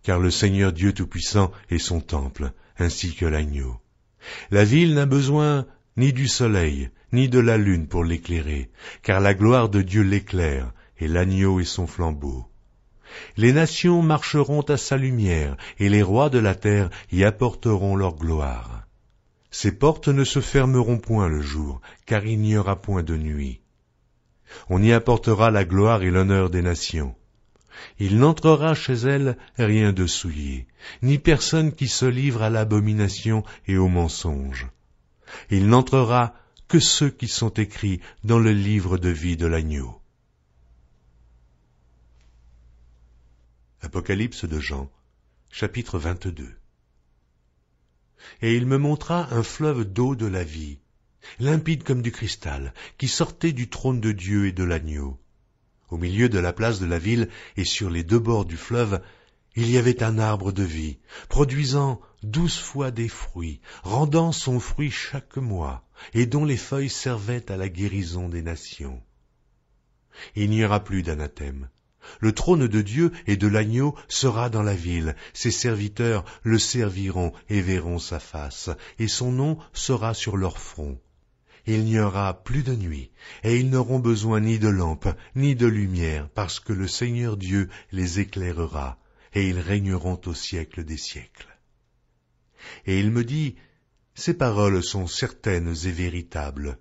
car le Seigneur Dieu Tout-Puissant est son temple, ainsi que l'agneau. La ville n'a besoin ni du soleil, ni de la lune pour l'éclairer, car la gloire de Dieu l'éclaire, et l'agneau est son flambeau. Les nations marcheront à sa lumière, et les rois de la terre y apporteront leur gloire. Ses portes ne se fermeront point le jour, car il n'y aura point de nuit. On y apportera la gloire et l'honneur des nations. Il n'entrera chez elles rien de souillé, ni personne qui se livre à l'abomination et au mensonge. Il n'entrera que ceux qui sont écrits dans le livre de vie de l'agneau. Apocalypse de Jean, chapitre 22. Et il me montra un fleuve d'eau de la vie, limpide comme du cristal, qui sortait du trône de Dieu et de l'agneau. Au milieu de la place de la ville et sur les deux bords du fleuve, il y avait un arbre de vie, produisant 12 fois des fruits, rendant son fruit chaque mois, et dont les feuilles servaient à la guérison des nations. Il n'y aura plus d'anathème. Le trône de Dieu et de l'agneau sera dans la ville, ses serviteurs le serviront et verront sa face, et son nom sera sur leur front. Il n'y aura plus de nuit, et ils n'auront besoin ni de lampe, ni de lumière, parce que le Seigneur Dieu les éclairera, et ils régneront au siècle des siècles. Et il me dit, ces paroles sont certaines et véritables.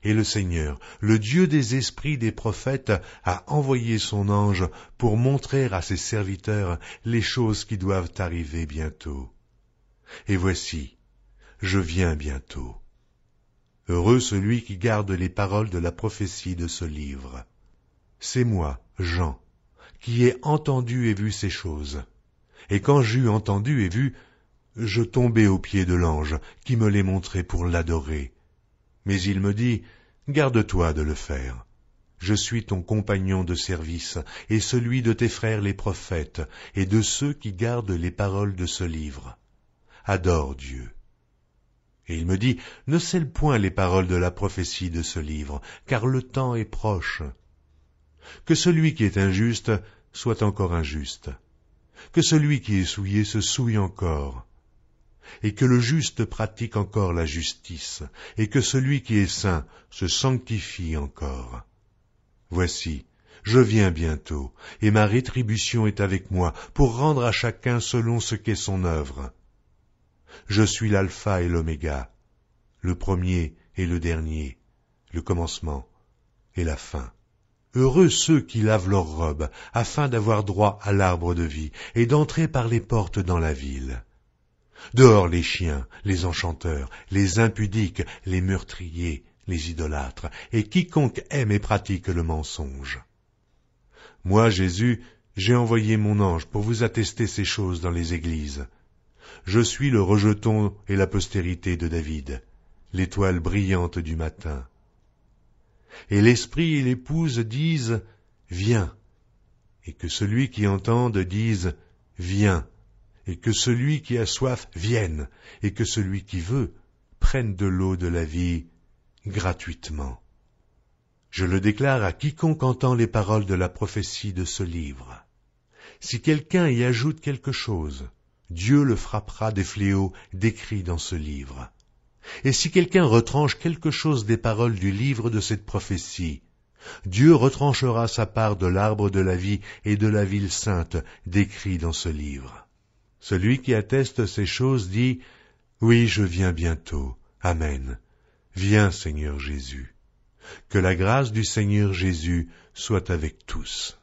Et le Seigneur, le Dieu des esprits des prophètes, a envoyé son ange pour montrer à ses serviteurs les choses qui doivent arriver bientôt. Et voici, je viens bientôt. Heureux celui qui garde les paroles de la prophétie de ce livre. C'est moi, Jean, qui ai entendu et vu ces choses. Et quand j'eus entendu et vu, je tombai aux pieds de l'ange qui me les montrait pour l'adorer. Mais il me dit, garde-toi de le faire. Je suis ton compagnon de service et celui de tes frères les prophètes et de ceux qui gardent les paroles de ce livre. Adore Dieu. Et il me dit, ne scelle point les paroles de la prophétie de ce livre, car le temps est proche. Que celui qui est injuste soit encore injuste. Que celui qui est souillé se souille encore. Et que le juste pratique encore la justice, et que celui qui est saint se sanctifie encore. Voici, je viens bientôt, et ma rétribution est avec moi, pour rendre à chacun selon ce qu'est son œuvre. Je suis l'alpha et l'oméga, le premier et le dernier, le commencement et la fin. Heureux ceux qui lavent leurs robes, afin d'avoir droit à l'arbre de vie, et d'entrer par les portes dans la ville. Dehors les chiens, les enchanteurs, les impudiques, les meurtriers, les idolâtres, et quiconque aime et pratique le mensonge. Moi, Jésus, j'ai envoyé mon ange pour vous attester ces choses dans les églises. Je suis le rejeton et la postérité de David, l'étoile brillante du matin. Et l'esprit et l'épouse disent, viens, et que celui qui entende dise, viens, et que celui qui a soif vienne, et que celui qui veut prenne de l'eau de la vie gratuitement. Je le déclare à quiconque entend les paroles de la prophétie de ce livre. Si quelqu'un y ajoute quelque chose, Dieu le frappera des fléaux décrits dans ce livre. Et si quelqu'un retranche quelque chose des paroles du livre de cette prophétie, Dieu retranchera sa part de l'arbre de la vie et de la ville sainte décrits dans ce livre. Celui qui atteste ces choses dit, oui, je viens bientôt. Amen. Viens, Seigneur Jésus. Que la grâce du Seigneur Jésus soit avec tous.